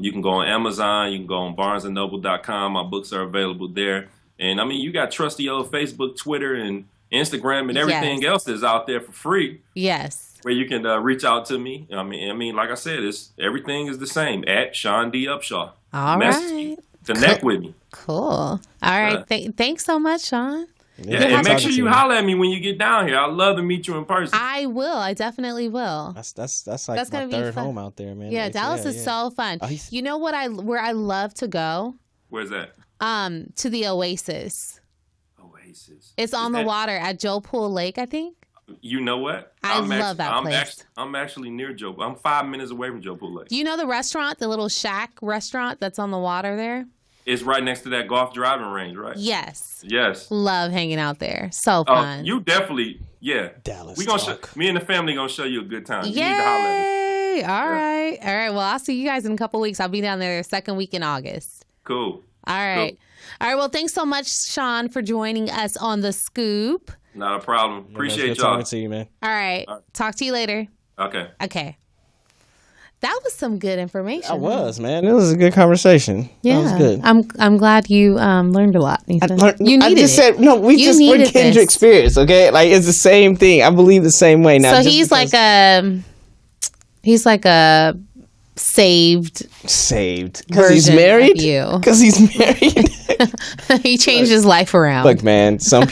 You can go on Amazon. You can go on BarnesandNoble.com. My books are available there. And I mean, you got trusty old Facebook, Twitter, and Instagram, and everything Yes. else that's out there for free, Yes. where you can reach out to me. I mean, like I said, everything is the same at Shaun D Upshaw. All Message right. me. Connect with me. Cool. All right. Thanks so much, Sean. Yeah, and make sure you holler at me when you get down here. I'd love to meet you in person. I will. I definitely will. That's like That's my gonna be third fun. home out there, man. Yeah, Dallas is so fun. Oh, You know where I love to go? Where's that? To the Oasis. Oasis. It's on the water at Joe Pool Lake, I think. You know what? I love that place. I'm actually near Joe. I'm 5 minutes away from Joe Pool Lake. Do you know the restaurant, the little shack restaurant that's on the water there? It's right next to that golf driving range, right? Yes. Yes. Love hanging out there. So fun. You definitely, yeah. Dallas We gonna talk. me and the family gonna show you a good time. You need to holler at us. Yay! All right. Well, I'll see you guys in a couple weeks. I'll be down there second week in August. Cool. All right. Cool. All right. Well, thanks so much, Sean, for joining us on The Scoop. Not a problem. Appreciate Good y'all. talking to you, man. All right. Talk to you later. Okay. Okay. That was some good information. I was, man. It was a good conversation. Yeah. That was good. I'm glad you learned a lot, Neesin. You I needed just it. said no. We're needed kindred this. spirits, okay? Like it's the same thing. I believe the same way now. So just he's because- like a saved because he's version married. of you. Because he's married. He changed his life around. Look, man. Some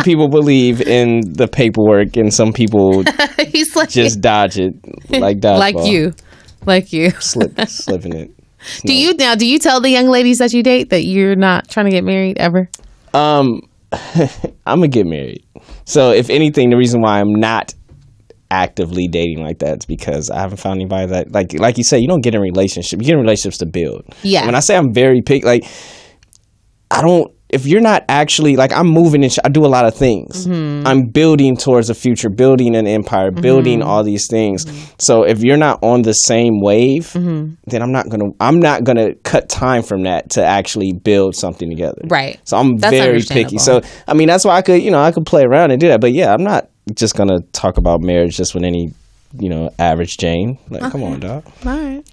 people believe in the paperwork, and some people He's like just dodge it like dodgeball. like you. slipping it. Do you tell the young ladies that you date that you're not trying to get married ever? I'm gonna get married. So if anything, the reason why I'm not actively dating like that is because I haven't found anybody that like you said, you don't get in a relationship. You get in relationships to build. Yeah. When I say I'm very picky, like I don't. If you're not actually like I'm moving and I do a lot of things. Mm-hmm. I'm building towards a future, building an empire, building all these things. Mm-hmm. So if you're not on the same wave, then I'm not gonna cut time from that to actually build something together. Right. So I'm That's very picky. understandable. So I mean that's why I could play around and do that. But yeah, I'm not just gonna talk about marriage just with any average Jane. Like come on, dog. All right.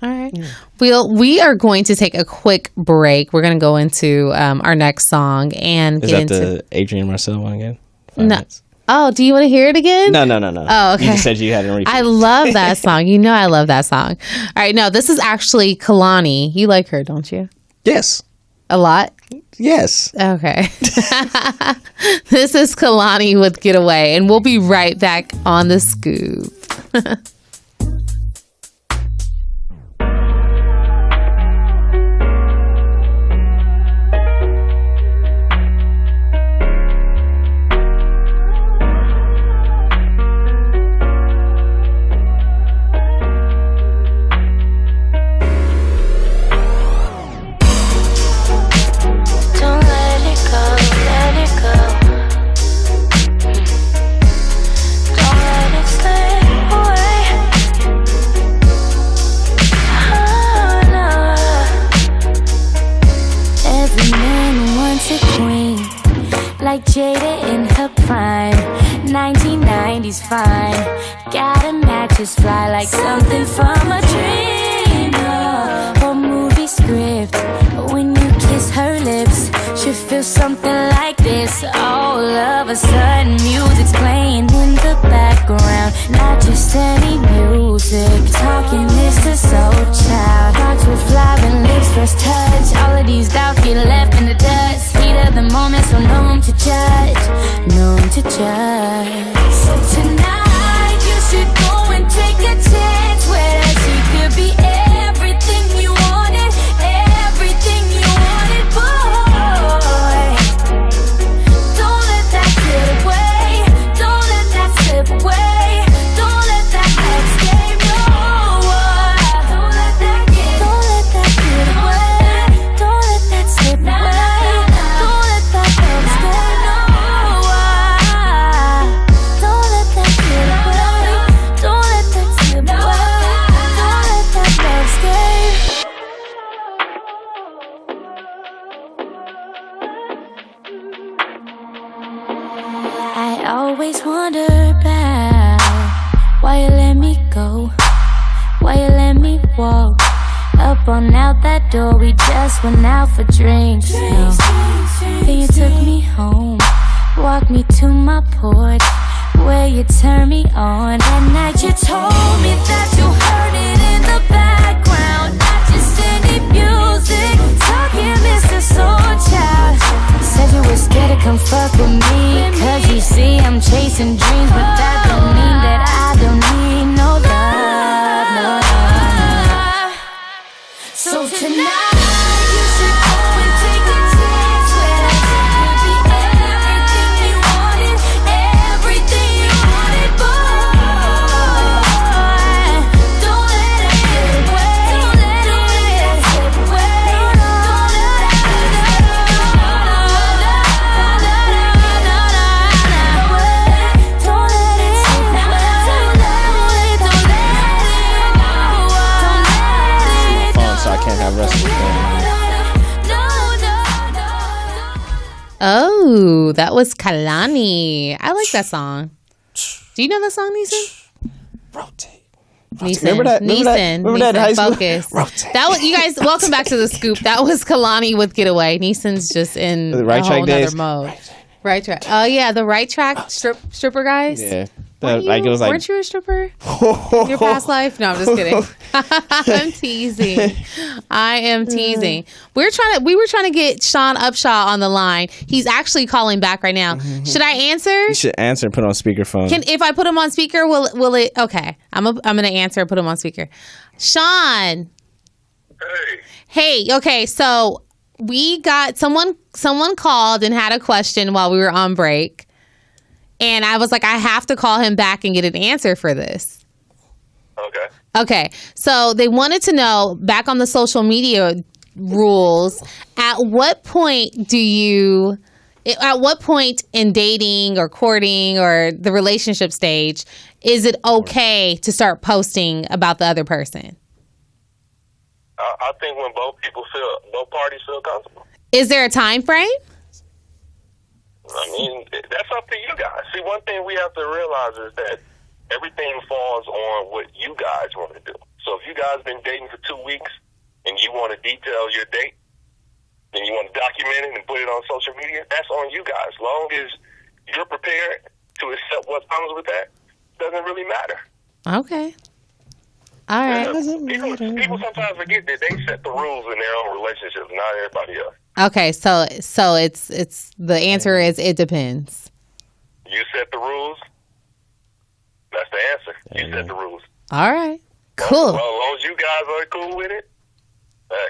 All right. We are going to take a quick break. We're going to go into our next song and Is get that into the Adrian Marcel one again? 5 No. minutes. Oh, do you want to hear it again? No. Oh, okay. You just said you had it repeat. I love that song. You know I love that song. All right, no, this is actually Kalani. You like her, don't you? Yes. A lot? Yes. Okay. This is Kalani with Getaway, and we'll be right back on The Scoop. 90s fine. Gotta match his fly like something from a dream or movie script. When you kiss her lips, she feels something like this. All of a sudden, music's playing in the background. Not just any music. Talking Mr. Soul Child. Hearts will fly when lips first touch. All of these doubts get left in the dust. Heat of the moment, so no one to judge. No one to judge. So tonight, you should go and take a chance where she could be everything you wanted. Everything you wanted, boy. Don't let that get away. Don't let that slip away. Don't let that love escape. No, don't let that get away. Don't let that slip away. Don't let that love escape. No, don't let that get away. Don't let that slip away. Don't let that love escape. I always wonder about why you let me go, why you let me walk up on out that door. We just went out for drinks. No. Then you took me home, walked me to my porch, where you turned me on. That night you told me that you heard it in the background, not just any music. Talking Mr. Soul Child. Said you were scared to come fuck with me, cause you see I'm chasing dreams, but that don't mean that I don't need no love, no love. So tonight, you should go and take a chance where she could be everything you wanted. Everything you wanted, boy. Don't let it get away. Don't let it slip away. Don't let that So I can't have rest of the thing. Oh, that was Kalani. I like that song. Do you know that song, Neesin? Rotate. Neesin. Remember that high school? Focus. Rotate. That was, you guys, welcome back to the scoop. That was Kalani with Getaway. Neeson's just in The right a track whole nother days. mode. Right track. Oh yeah, the right track stripper guys. Yeah. Weren't Like it was like weren't you a stripper in your past life? No, I'm just kidding. I'm teasing. I am teasing. We were trying to get Shaun Upshaw on the line. He's actually calling back right now. Should I answer? you should answer and put on speakerphone. If I put him on speaker, will it? Okay, I'm gonna answer and put him on speaker. Shaun. Hey. Okay. So we got someone called and had a question while we were on break. And I was like, I have to call him back and get an answer for this. Okay. So they wanted to know, back on the social media rules, at what point in dating or courting or the relationship stage is it okay to start posting about the other person? I think when both parties feel comfortable. Is there a time frame? I mean, that's up to you guys. See, one thing we have to realize is that everything falls on what you guys want to do. So if you guys been dating for 2 weeks and you want to detail your date, and you want to document it and put it on social media, that's on you guys. As long as you're prepared to accept what comes with that, doesn't really matter. Okay. All right. People sometimes forget that they set the rules in their own relationships, not everybody else. Okay, so it's the answer is it depends. You set the rules. That's the answer. You set the rules. All right. Cool. Well, as long as you guys are cool with it, hey.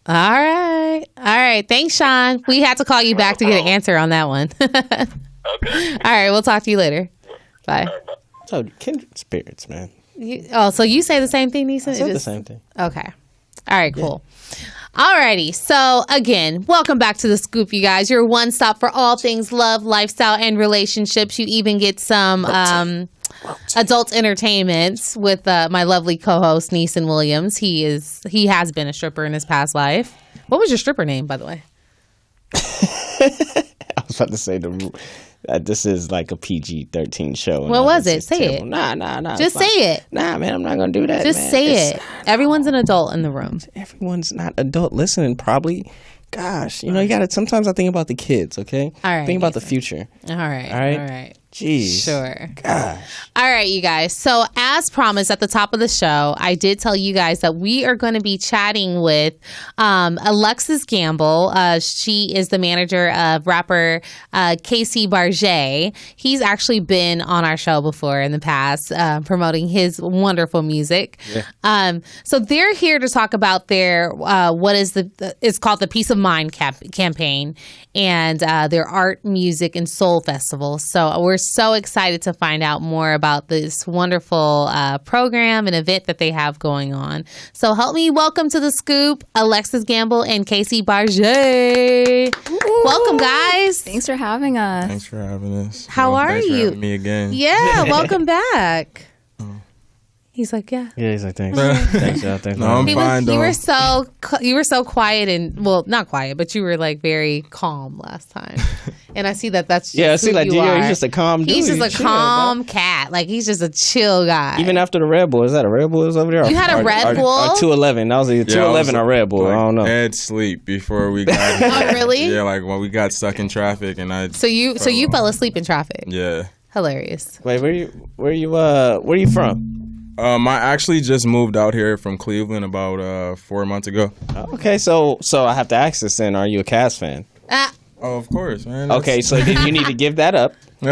All right. Thanks, Shaun. We had to call you back to get an answer on that one. Okay. All right. We'll talk to you later. Bye. So kindred spirits, man. So you say the same thing, Neesin? I said the same thing. Okay. All right, cool. Alrighty. So again, welcome back to the Scoop, you guys. Your one stop for all things love, lifestyle, and relationships. You even get some adult entertainment with my lovely co-host Neesin Williams. He has been a stripper in his past life. What was your stripper name, by the way? I was about to say This is like a PG-13 show. What was it? Say terrible. it. Nah. Just say it. Nah, man, I'm not gonna do that. Just man. say it. Everyone's an adult in the room. Everyone's not adult listening, probably. Gosh, you gotta. Sometimes I think about the kids. Okay. All right. Think about the future. All right. All right. All right. Jeez. Sure. Gosh. All right, you guys. So, as promised at the top of the show, I did tell you guys that we are going to be chatting with Alexis Gamble. She is the manager of rapper Case Barge. He's actually been on our show before in the past, promoting his wonderful music. Yeah. So they're here to talk about their it's called the Peace of Mind campaign, and their art, music, and soul festival. So we're so excited to find out more about this wonderful program and event that they have going on. So help me welcome to the scoop, Alexis Gamble and Case Barge. Welcome, guys. Thanks for having us. Thanks for having us. How are thanks you? For having me again. Yeah, welcome back. He's like, yeah. Yeah, he's like, thanks. Thanks, y'all. Thanks. No, I'm fine, though. You were so quiet and, well, not quiet, but you were like very calm last time. And I see that's just I see, who like, you are. he's just a calm dude. He's just a Chill, calm bro. cat. Like, he's just a chill guy. Even after the Red Bull, is that a Red Bull is over there? You had a Red Bull? Or 211. That was either 211 or Red Bull. Like, I don't know. Dead sleep before we got here. Oh, really? Yeah, like when we got stuck in traffic and I. So you fell asleep in traffic. Yeah. Hilarious. Wait, where you from? I actually just moved out here from Cleveland about 4 months ago. Okay, so I have to ask this then. Are you a Cavs fan? Oh, of course, man. Okay, so then you need to give that up. You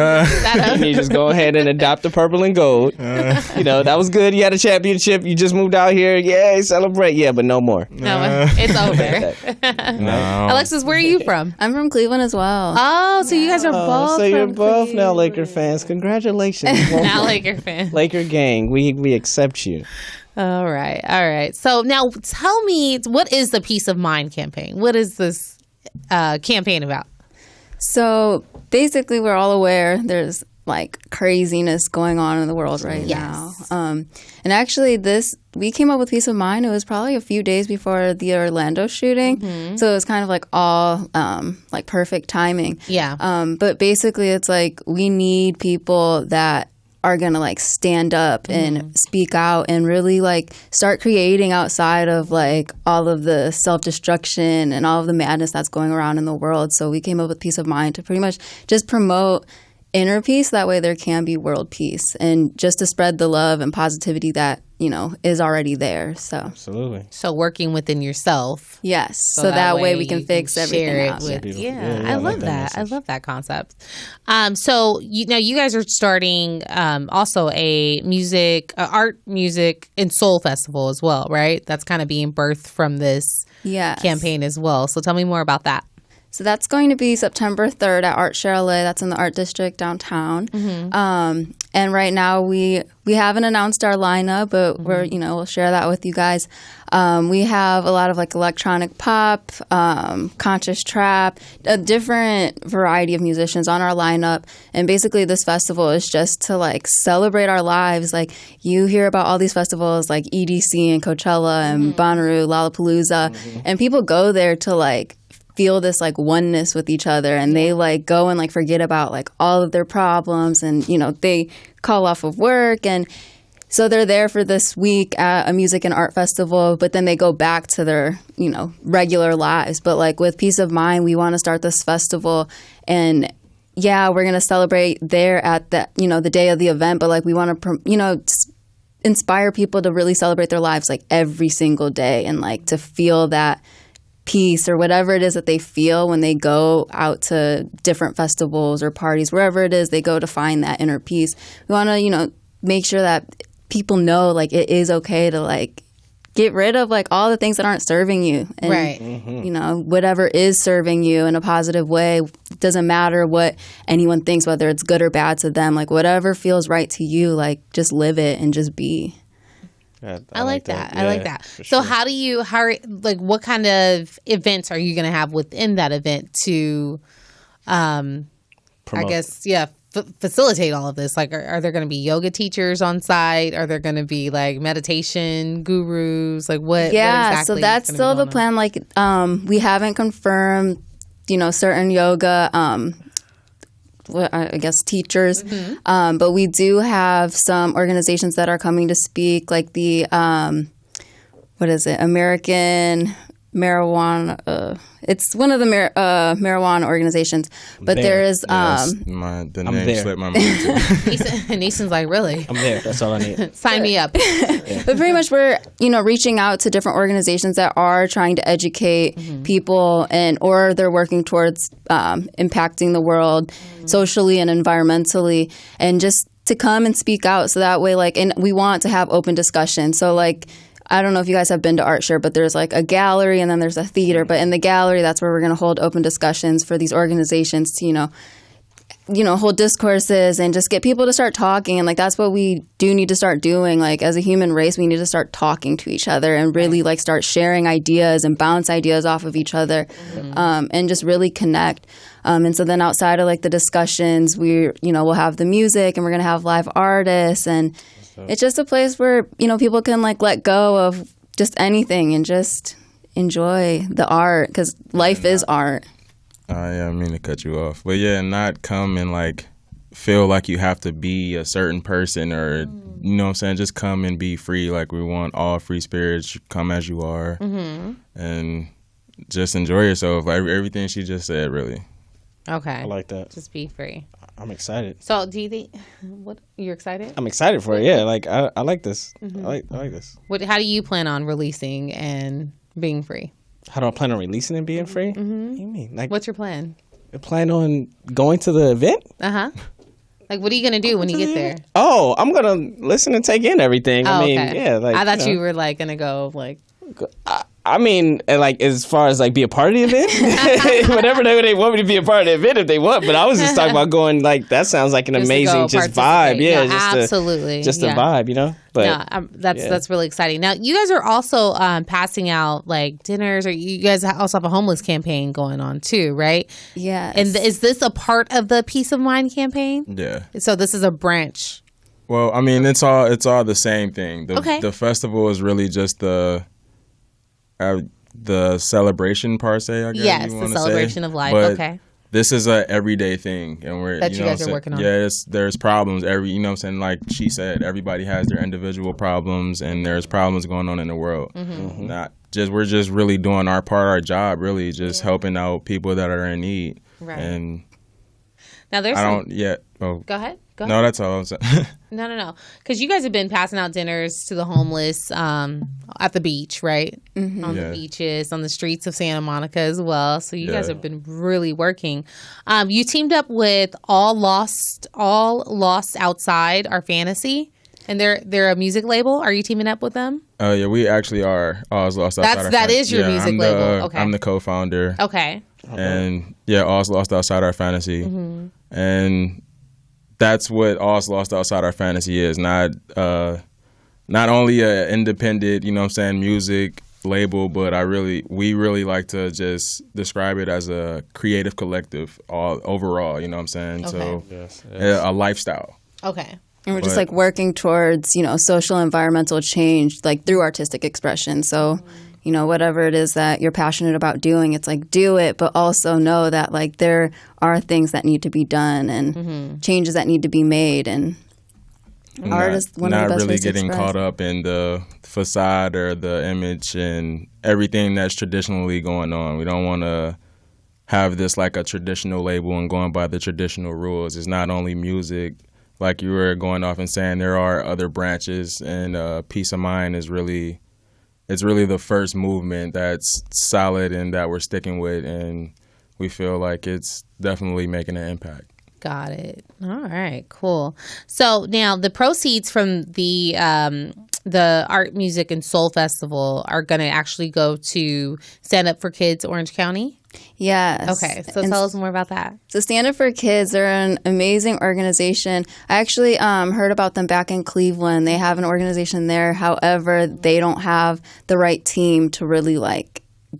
need to just go ahead and adopt the purple and gold. That was good. You had a championship. You just moved out here. Yay, celebrate. Yeah, but no more. No, it's over. No. Alexis, where are you from? I'm from Cleveland as well. Oh, so you guys are both So you're from both now Cleveland. Laker fans. Congratulations. Now Laker fan. Laker gang. We accept you. All right. So now tell me, what is the Peace of Mind campaign? What is this campaign about? So basically, we're all aware there's like craziness going on in the world right now. And actually, we came up with Peace of Mind. It was probably a few days before the Orlando shooting, so it was kind of like all like perfect timing. Yeah. But basically, it's like we need people that are gonna like stand up and speak out and really like start creating outside of like all of the self-destruction and all of the madness that's going around in the world. So we came up with Peace of Mind to pretty much just promote inner peace. That way there can be world peace, and just to spread the love and positivity that is already there. So Absolutely. So working within yourself. yes, so that way we can you fix everything share it out. with- Beautiful. Yeah, Yeah, I I love like that that. I message. love that concept. So you guys are starting also a art, music, and soul festival as well, right? That's kind of being birthed from this Yes. campaign as well. So tell me more about that. So that's going to be September 3rd at Art LA. That's in the Art District downtown. And right now we haven't announced our lineup, but we'll share that with you guys. We have a lot of like electronic pop, conscious trap, a different variety of musicians on our lineup. And basically this festival is just to like celebrate our lives. Like you hear about all these festivals like EDC and Coachella and Bonnaroo, Lollapalooza, and people go there to like feel this like oneness with each other, and they like go and like forget about like all of their problems, and they call off of work, and so they're there for this week at a music and art festival, but then they go back to their regular lives. But like with Peace of Mind, we want to start this festival, and we're going to celebrate there at the day of the event, but like we want to inspire people to really celebrate their lives like every single day, and like to feel that peace or whatever it is that they feel when they go out to different festivals or parties, wherever it is they go to find that inner peace. We want to, make sure that people know like it is okay to like get rid of like all the things that aren't serving you. And, Right. Whatever is serving you in a positive way, it doesn't matter what anyone thinks, whether it's good or bad to them. Like whatever feels right to you, like just live it and just be. Yeah, I like that. Yeah, I like that. for So sure. what kind of events are you going to have within that event to, Promote. I guess, facilitate all of this? Like, are there going to be yoga teachers on site? Are there going to be like meditation gurus? Like what? Yeah, what exactly so is that's gonna still be the going on? plan. Like, we haven't confirmed, certain yoga I guess teachers. But we do have some organizations that are coming to speak, like the American Marijuana. It's one of the marijuana organizations. But there is the name slipped my mind too. Neesin's like, really? I'm there. That's all I need. Sign me up. But pretty much we're reaching out to different organizations that are trying to educate people or they're working towards impacting the world socially and environmentally, and just to come and speak out, so that way and we want to have open discussion. So I don't know if you guys have been to ArtShare, but there's a gallery and then there's a theater. But in the gallery, that's where we're going to hold open discussions for these organizations to, hold discourses and just get people to start talking. And that's what we do need to start doing. As a human race, we need to start talking to each other and really start sharing ideas and bounce ideas off of each other, and just really connect. And so then outside of the discussions, we'll have the music and we're going to have live artists, and it's just a place where, people can let go of just anything and just enjoy the art, because life is art. I didn't mean to cut you off. But yeah, not come and feel like you have to be a certain person, or, you know what I'm saying? Just come and be free. We want all free spirits, come as you are, and just enjoy yourself. Everything she just said, really. Okay. I like that. Just be free. I'm excited. So, do you think? What, you're excited? I'm excited for it. Yeah, I like this. I like this. How do you plan on releasing and being free? How do I plan on releasing and being free? What do you mean? What's your plan? I plan on going to the event. What are you gonna do when you get there? Oh, I'm gonna listen and take in everything. I mean, okay. yeah. I thought you were gonna go I mean, as far as be a part of the event, whatever they want me to be a part of the event if they want. But I was just talking about going. That sounds like an amazing vibe. Yeah, absolutely, just a vibe, But that's really exciting. Now, you guys are also passing out dinners, or you guys also have a homeless campaign going on too, right? Yeah. And is this a part of the Peace of Mind campaign? Yeah. So this is a branch. Well, I mean, it's all the same thing. Okay. The festival is really just the celebration per se, I guess. Yes, the celebration of life. But okay. This is a everyday thing, and we're that you guys are working on. Yeah, there's problems. Like she said, everybody has their individual problems, and there's problems going on in the world. We're just really doing our part, our job, really just helping out people that are in need. Right. And now there's go ahead. No, that's all I'm saying. No. Because you guys have been passing out dinners to the homeless at the beach, right? On the beaches, on the streets of Santa Monica as well. So you guys have been really working. You teamed up with All Lost Outside Our Fantasy, and they're a music label. Are you teaming up with them? Oh yeah, we actually are. All's Lost Outside Our Fantasy. That is your music label. Okay, I'm the co-founder. Okay. And All's Lost Outside Our Fantasy, and that's what All's Lost Outside Our Fantasy is. Not only an independent, music label, but we really like to just describe it as a creative collective overall, Okay. So a lifestyle. Okay. And we're just working towards, social environmental change, through artistic expression. So, whatever it is that you're passionate about doing, it's do it, but also know that there are things that need to be done and changes that need to be made. And art is one of the best really ways to getting express. caught up in the facade or the image and everything that's traditionally going on. We don't want to have this a traditional label and going by the traditional rules. It's not only music. Like you were going off and saying, there are other branches, and Peace of Mind is really the first movement that's solid and that we're sticking with, and we feel like it's definitely making an impact. Got it. All right, cool. So now the proceeds from the Art, Music, and Soul Festival are going to actually go to Stand Up for Kids Orange County? Yes. Okay, so tell us more about that. So Stand Up for Kids, they're an amazing organization. I actually heard about them back in Cleveland. They have an organization there. However, they don't have the right team to really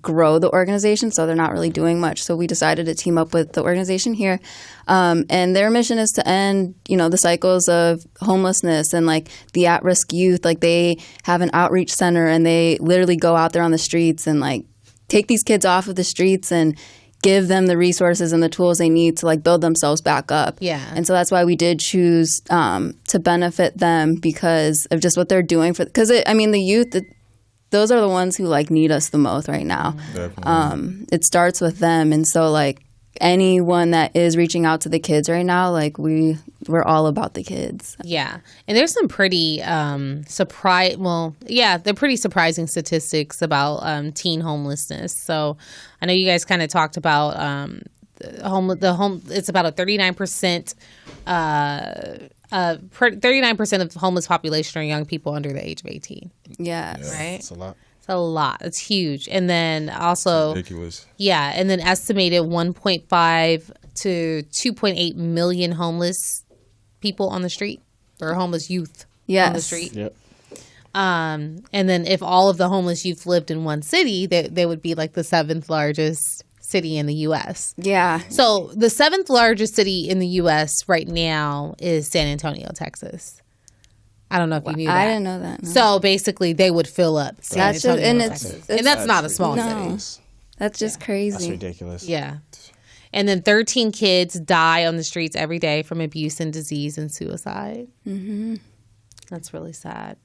grow the organization, so they're not really doing much. So we decided to team up with the organization here. And their mission is to end, the cycles of homelessness and the at-risk youth. They have an outreach center, and they literally go out there on the streets and take these kids off of the streets and give them the resources and the tools they need to like build themselves back up. Yeah. And so that's why we did choose to benefit them because of just what they're doing because the youth, those are the ones who like need us the most right now. Definitely. It starts with them. And so like anyone that is reaching out to the kids right now, like we're all about the kids. Yeah. And there's some pretty they're pretty surprising statistics about teen homelessness. So I know you guys kind of talked about it's about a 39% 39% of homeless population are young people under the age of 18. Yes. Right? It's a lot. It's a lot. It's huge. And then also Ridiculous. Yeah, and then estimated 1.5 to 2.8 million homeless people on the street or homeless youth on the street. Yep. And then if all of the homeless youth lived in one city, they would be like the 7th largest city in the U.S. Yeah. So the 7th largest city in the U.S. right now is San Antonio, Texas. I don't know if you knew that. I didn't know that. No. So basically, they would fill up San Antonio, Texas. And that's not a small city. That's just crazy. That's ridiculous. Yeah. And then 13 kids die on the streets every day from abuse and disease and suicide. Mm-hmm. That's really sad.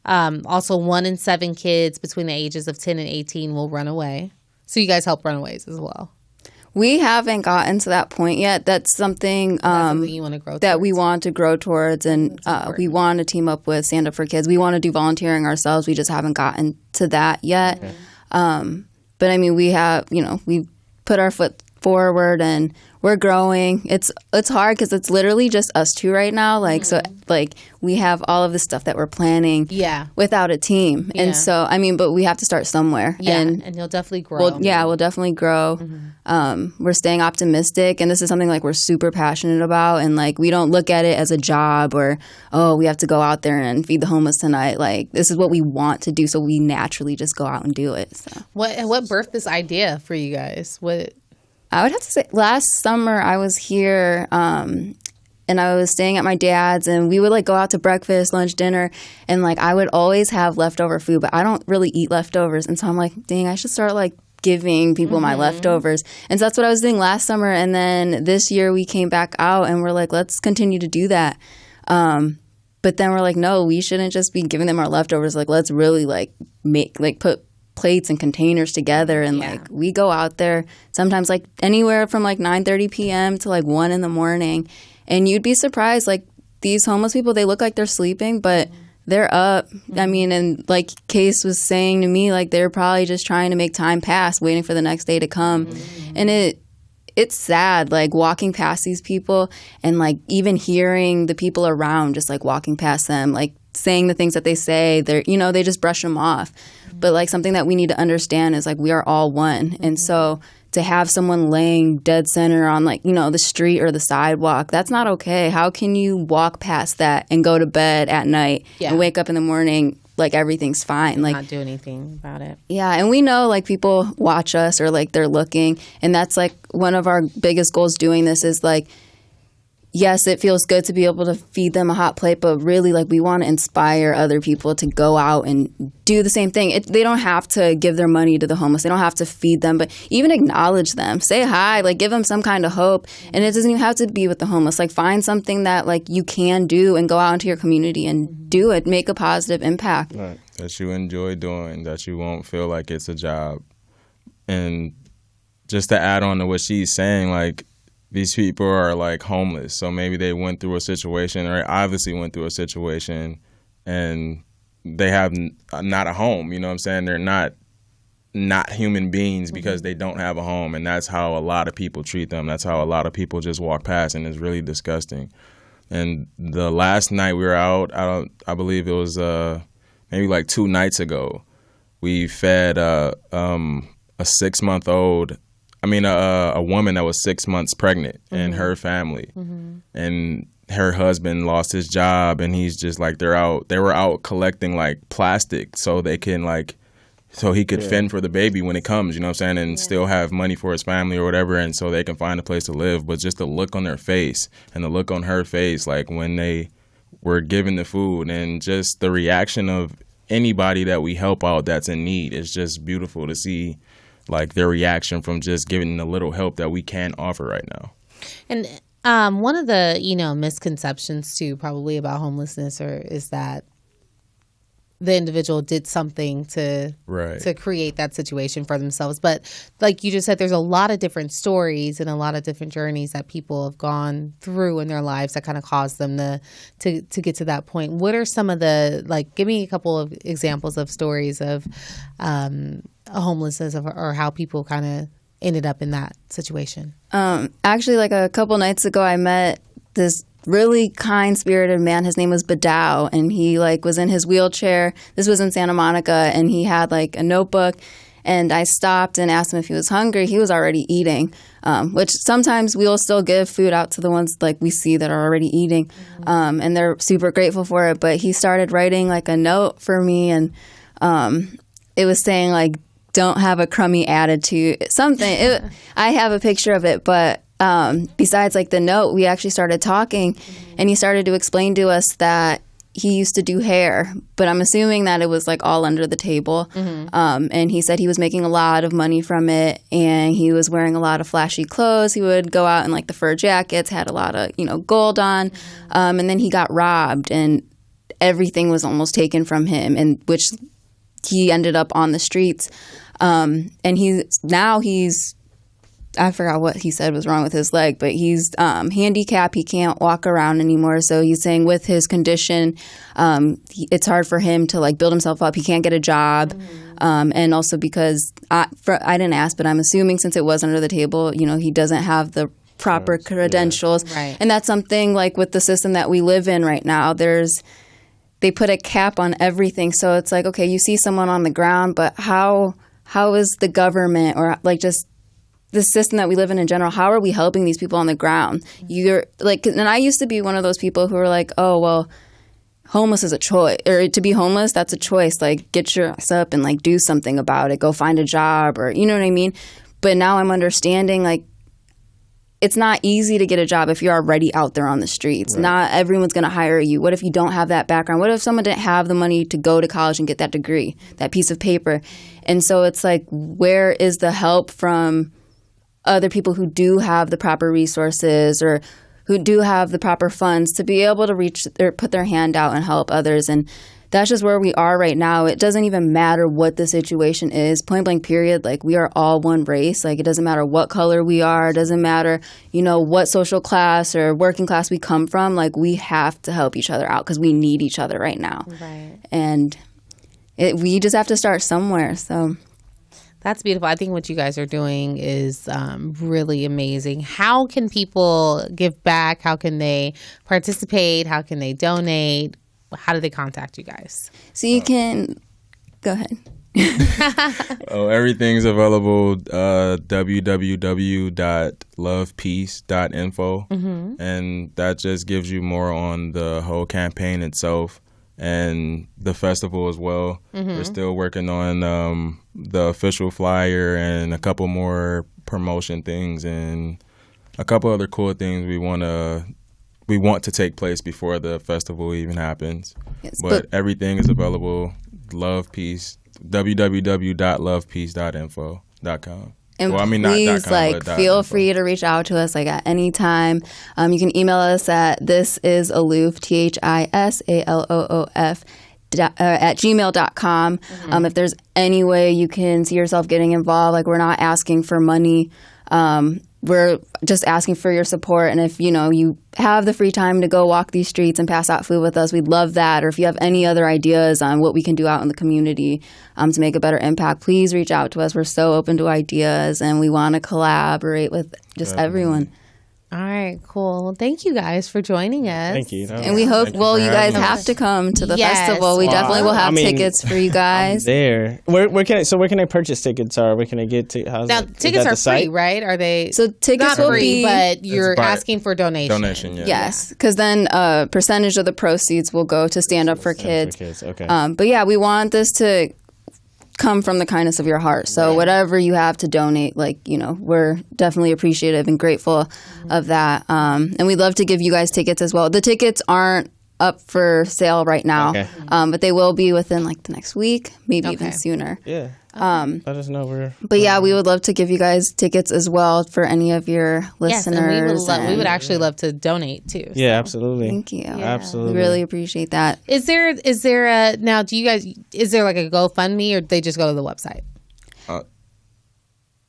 Also, 1 in 7 kids between the ages of 10 and 18 will run away. So you guys help runaways as well. We haven't gotten to that point yet. That's something, You want to grow that towards. we want to grow towards, and we want to team up with Stand Up for Kids. We want to do volunteering ourselves. We just haven't gotten to that yet. Okay. But I mean, we have, we put our foot forward and we're growing. It's hard because it's literally just us two right now. Like, so like we have all of the stuff that we're planning without a team. Yeah. And so, I mean, but we have to start somewhere. Yeah, and you'll definitely grow. We'll definitely grow. We're staying optimistic, and this is something like we're super passionate about, and like we don't look at it as a job or, oh, we have to go out there and feed the homeless tonight. Like, this is what we want to do, so we naturally just go out and do it. So What birthed this idea for you guys? I would have to say last summer I was here and I was staying at my dad's, and we would like go out to breakfast, lunch, dinner, and like I would always have leftover food, but I don't really eat leftovers. And so I'm like, dang, I should start like giving people my leftovers. And so that's what I was doing last summer. And then this year we came back out and we're like, let's continue to do that. But then we're like, no, we shouldn't just be giving them our leftovers. Like, let's really like put plates and containers together, and like we go out there sometimes like anywhere from like 9:30 p.m. to like 1 in the morning, and you'd be surprised, like these homeless people, they look like they're sleeping, but they're up. I mean, and like Case was saying to me, like they're probably just trying to make time pass, waiting for the next day to come. And it's sad, like walking past these people and like even hearing the people around just like walking past them, like saying the things that they say, they just brush them off. But like something that we need to understand is like we are all one. And so to have someone laying dead center on like, the street or the sidewalk, that's not okay. How can you walk past that and go to bed at night and wake up in the morning like everything's fine? Like not do anything about it. Yeah, and we know like people watch us or like they're looking, and that's like one of our biggest goals doing this is like, yes, it feels good to be able to feed them a hot plate, but really, like, we want to inspire other people to go out and do the same thing. They don't have to give their money to the homeless. They don't have to feed them, but even acknowledge them. Say hi, like, give them some kind of hope. And it doesn't even have to be with the homeless. Like, find something that, like, you can do and go out into your community and do it. Make a positive impact. Right. That you enjoy doing, that you won't feel like it's a job. And just to add on to what she's saying, like, these people are like homeless, so maybe they went through a situation, or obviously went through a situation, and they have not a home. You know what I'm saying? They're not human beings because they don't have a home, and that's how a lot of people treat them. That's how a lot of people just walk past, and it's really disgusting. And the last night we were out, I believe it was maybe like 2 nights ago, we fed a 6-month-old. A woman that was 6 months pregnant and her family, and her husband lost his job, and he's just like they were out collecting like plastic so they can so he could fend for the baby when it comes, you know what I'm saying, and still have money for his family or whatever, and so they can find a place to live. But just the look on their face and the look on her face, like when they were given the food, and just the reaction of anybody that we help out that's in need, is just beautiful to see. like their reaction from just giving the little help that we can offer right now. And one of the misconceptions too, probably about homelessness, is that the individual did something to create that situation for themselves. But like you just said, there's a lot of different stories and a lot of different journeys that people have gone through in their lives that kind of caused them to get to that point. What are some of give me a couple of examples of stories of homelessness or how people kind of ended up in that situation? Actually, like a couple nights ago, I met this really kind-spirited man. His name was Badao, and he was in his wheelchair. This was in Santa Monica, and he had a notebook. And I stopped and asked him if he was hungry. He was already eating, which sometimes we'll still give food out to the ones we see that are already eating, and they're super grateful for it. But he started writing a note for me, and it was saying don't have a crummy attitude, something. I have a picture of it, but besides the note, we actually started talking, and he started to explain to us that he used to do hair, but I'm assuming that it was all under the table. And he said he was making a lot of money from it, and he was wearing a lot of flashy clothes. He would go out in the fur jackets, had a lot of gold on, and then he got robbed, and everything was almost taken from him, and which he ended up on the streets. And he's I forgot what he said was wrong with his leg, but he's handicapped. He can't walk around anymore. So he's saying with his condition, it's hard for him to build himself up. He can't get a job. And also because I didn't ask, but I'm assuming since it was under the table, he doesn't have the proper credentials. Yeah. Right. And that's something with the system that we live in right now. They put a cap on everything. So it's okay, you see someone on the ground, but how is the government or just the system that we live in general, how are we helping these people on the ground? You're and I used to be one of those people who were oh, well, homeless is a choice, or to be homeless, that's a choice. Get your ass up and do something about it. Go find a job, or you know what I mean? But now I'm understanding it's not easy to get a job if you're already out there on the streets. Right. Not everyone's going to hire you. What if you don't have that background? What if someone didn't have the money to go to college and get that degree, that piece of paper? And so it's where is the help from other people who do have the proper resources or who do have the proper funds to be able to reach or put their hand out and help others? And that's just where we are right now. It doesn't even matter what the situation is, point blank period. We are all one race. It doesn't matter what color we are. It doesn't matter, what social class or working class we come from. We have to help each other out because we need each other right now. Right. And we just have to start somewhere. So that's beautiful. I think what you guys are doing is really amazing. How can people give back? How can they participate? How can they donate? How do they contact you guys? So you can go ahead. Everything's available www.lovepeace.info, and that just gives you more on the whole campaign itself and the festival as well. We're still working on the official flyer and a couple more promotion things and a couple other cool things we want to take place before the festival even happens. Yes, but everything is available. Love Peace, www.lovepeace.info.com. And not please, .com, feel free to reach out to us at any time. You can email us at thisisaloof, THISALOOF, at gmail.com. If there's any way you can see yourself getting involved, we're not asking for money. We're just asking for your support. And if, you have the free time to go walk these streets and pass out food with us, we'd love that. Or if you have any other ideas on what we can do out in the community to make a better impact, please reach out to us. We're so open to ideas, and we want to collaborate with just everyone. All right, cool. Well, thank you guys for joining us. Thank you. And we hope, you guys have to come to the festival. We definitely will have tickets for you guys. There. Where can I purchase tickets, or where can I get to? Now, tickets are free, right? Are they? So tickets will be, but you're asking for donations. Donation, yeah. Yes, because then a percentage of the proceeds will go to Stand Up for Kids. Okay. But yeah, we want this to come from the kindness of your heart. So whatever you have to donate, we're definitely appreciative and grateful of that. And we'd love to give you guys tickets as well. The tickets aren't up for sale right now. Okay. But they will be within like the next week, maybe even sooner. Yeah. Let us know But yeah, we would love to give you guys tickets as well for any of your listeners. Yes, and we would actually love to donate too. Yeah, absolutely. Thank you. Yeah. Absolutely. We really appreciate that. Is there a now? Do you guys? Is there like a GoFundMe, or they just go to the website?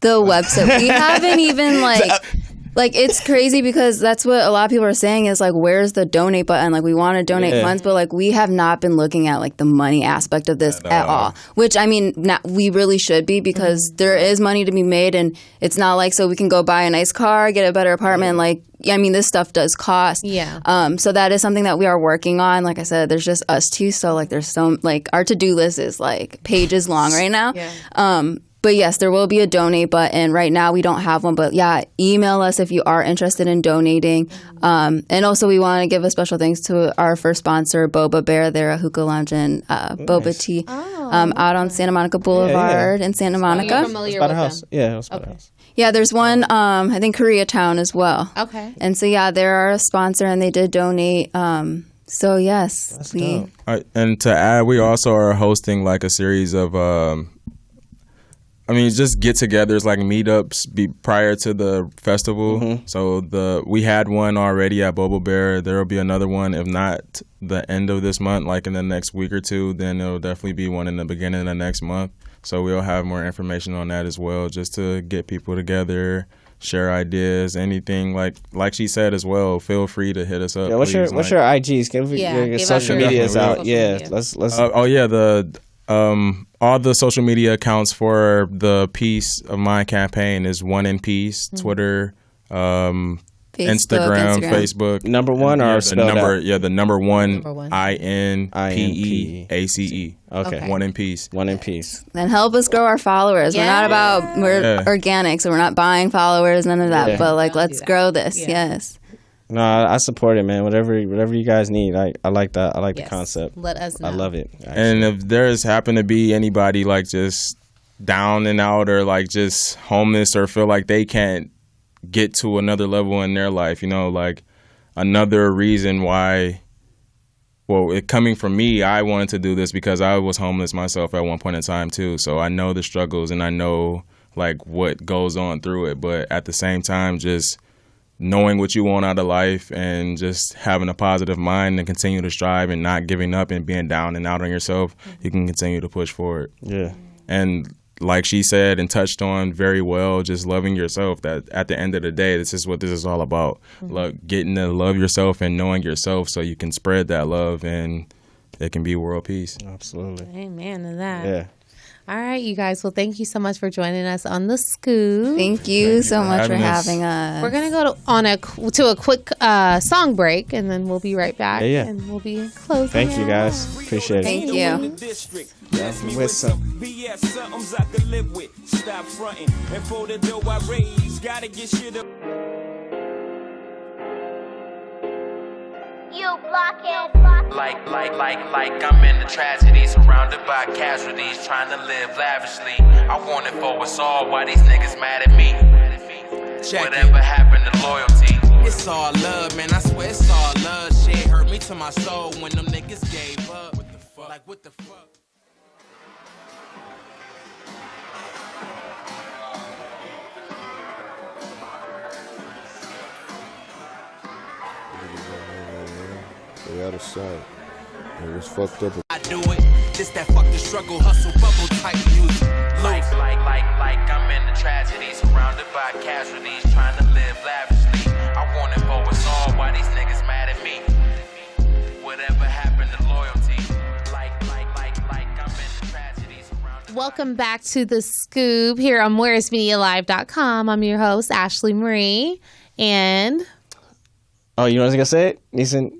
The website. We haven't even like it's crazy because that's what a lot of people are saying is like, where's the donate button? Like we want to donate funds, but like we have not been looking at like the money aspect of this at all. Which I mean, we really should be because there is money to be made, and it's not like so we can go buy a nice car, get a better apartment. Like I mean, this stuff does cost. Yeah. So that is something that we are working on. Like I said, there's just us two, so like there's some like our to-do list is like pages long right now. Yeah. But yes, there will be a donate button. Right now, we don't have one. But yeah, email us if you are interested in donating. And also, we want to give a special thanks to our first sponsor, Boba Bear. They're a hookah lounge and boba tea out on Santa Monica Boulevard in Santa Monica. You're familiar with house. them? Yeah, it was by the house. Yeah, there's one, I think, Koreatown as well. Okay. And so, yeah, they're a sponsor and they did donate. So, yes. That's dope. And to add, we also are hosting like a series of just get-togethers, like meetups prior to the festival. So we had one already at Boba Bear. There will be another one, if not the end of this month, like in the next week or two. Then there will definitely be one in the beginning of the next month. So we'll have more information on that as well, just to get people together, share ideas, anything like she said as well. Feel free to hit us up. Yeah, what's your IGs? Give your social medias out. social Yeah, media. let's. All the social media accounts for the Peace of Mind campaign is One in Peace, Twitter, Instagram, Facebook. Number one or spelled out? Yeah, the number one, INPEACE. Okay. One in Peace. One in Peace. And help us grow our followers. We're organic, so we're not buying followers, none of that. Yeah. But like, let's grow this. Yes. No, I support it, man. Whatever you guys need, I like that. I like the concept. Let us know. I love it. Actually. And if there's happen to be anybody like just down and out or like just homeless or feel like they can't get to another level in their life, like another reason why, coming from me, I wanted to do this because I was homeless myself at one point in time too. So I know the struggles and I know like what goes on through it. But at the same time, just knowing what you want out of life and just having a positive mind and continue to strive and not giving up and being down and out on yourself, you can continue to push forward. Yeah. And like she said and touched on very well, just loving yourself, that at the end of the day, this is what this is all about. Getting to love yourself and knowing yourself so you can spread that love and it can be world peace. Absolutely. Amen to that. Yeah. All right, you guys. Well, thank you so much for joining us on The Scoop. Thank you so much for having us. We're going to go to a quick song break, and then we'll be right back. Yeah. And we'll be closing. Thank you, guys. Appreciate it. Thank you. With some. BS, something's I could live with. Stop fronting. And for the dough I raise, gotta get shit up. You block it. Like I'm in the tragedy, surrounded by casualties, trying to live lavishly. I want it for us all, why these niggas mad at me? Whatever happened to loyalty? It's all love, man, I swear it's all love. Shit hurt me to my soul when them niggas gave up. What the fuck? Like, what the fuck? They out of sight. It was fucked up. I do it. This that fuck the struggle, hustle, bubble type music. Like I'm in the tragedy, surrounded by casualties, trying to live lavishly. I want it for us all, why these niggas mad at me? Whatever happened to loyalty? Like I'm in the tragedy, surrounded. Welcome back to The Scoop here on Where'sMediaLive.com. I'm your host, Ashley Marie, and... Oh, you know what I was gonna say? Neesin.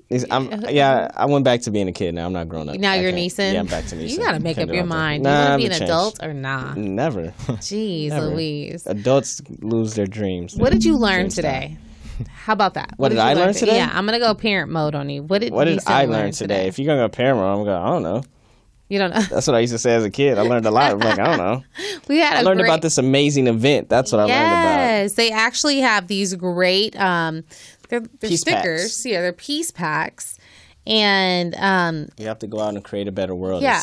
I went back to being a kid now. I'm not grown up. Now you're Neesin? Yeah, I'm back to Neesin. You gotta make up your mind. Nah, You want I'm to be an a change. adult or not? Never. Jeez Never. Louise. Adults lose their dreams. What did you learn today? How about that? What did I learn today? Yeah, I'm gonna go parent mode on you. What did I Neesin learn today? If you're gonna go parent mode, I'm going. I don't know. You don't know. That's what I used to say as a kid. I learned a lot. I'm like, I don't know. I learned about this amazing event. That's what I learned about. Yes, they actually have these great. They're Peace stickers. packs. Yeah, they're peace packs. And You have to go out and create a better world, yeah,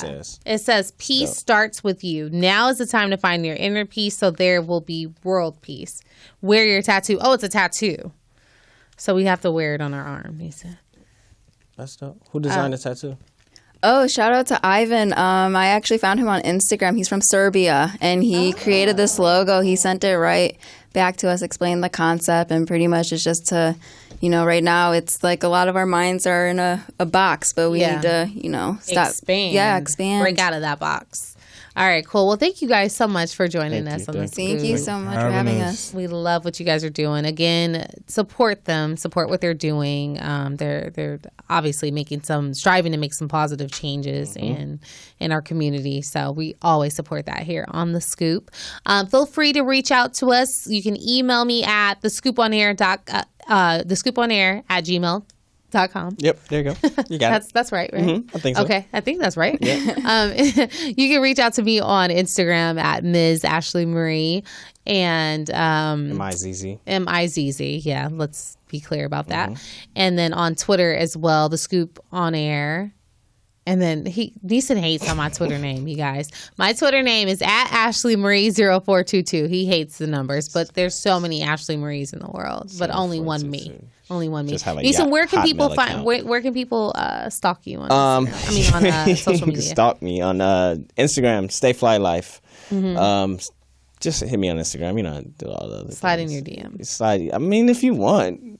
it says. peace starts with you. Now is the time to find your inner peace, so there will be world peace. Wear your tattoo. Oh, it's a tattoo. So we have to wear it on our arm, he said. That's dope. Who designed the tattoo? Oh, shout out to Ivan. I actually found him on Instagram. He's from Serbia, and he created this logo. He sent it right back to us, explained the concept, and pretty much it's just to, right now it's like a lot of our minds are in a box, but we need to, stop. Expand. Yeah, expand. Break out of that box. All right, cool. Well, thank you guys so much for joining us on this. Thank you so much for having us. We love what you guys are doing. Again, support them. Support what they're doing. They're obviously striving to make some positive changes in our community. So we always support that here on The Scoop. Feel free to reach out to us. You can email me at thescooponair@gmail.com. Yep, there you go. You got it. That's right? Mm-hmm, I think so. Okay, I think that's right. Yeah. You can reach out to me on Instagram at Ms. Ashley Marie and MIZZ. MIZZ. Yeah, let's be clear about that. And then on Twitter as well, The Scoop on Air. And then Neesin hates on my Twitter name, you guys. My Twitter name is at Ashley Marie 0422. He hates the numbers, but there's so many Ashley Maries in the world, but only one me. Only one me. Just have a Neesin, where can people Hotmail find? account. Where can people stalk you on? Instagram? On social You media. can stalk me on Instagram. Stay Fly Life. Just hit me on Instagram. I do all the other Slide in things. your DMs. Slide. I mean, if you want,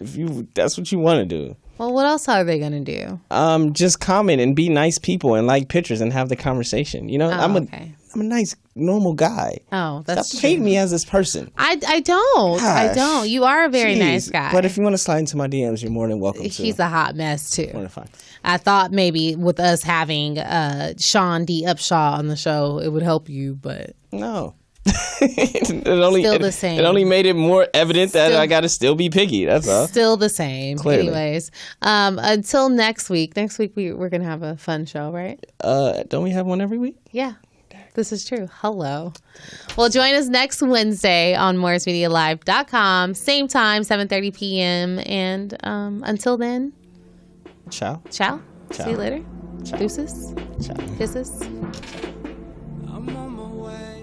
that's what you want to do. Well, what else are they gonna do? Just comment and be nice people and like pictures and have the conversation. I'm a nice, normal guy. Oh, that's Stop hating me as this person. I don't. Gosh. You are a very Jeez. nice guy. But if you want to slide into my DMs, you're more than welcome to. He's a hot mess too. More than fine. I thought maybe with us having Shaun D. Upshaw on the show, it would help you, but No. Still the same. It only made it more evident that I got to still be picky. That's all. Still the same. Clearly. Anyways, until next week. Next week we're gonna have a fun show, right? Don't we have one every week? Yeah. This is true. Hello. Well, join us next Wednesday on MorrisMediaLive.com. Same time, 7:30 p.m. And until then, Ciao. ciao. Ciao. See you later. Ciao. Deuces. Ciao. Kisses. I'm on my way.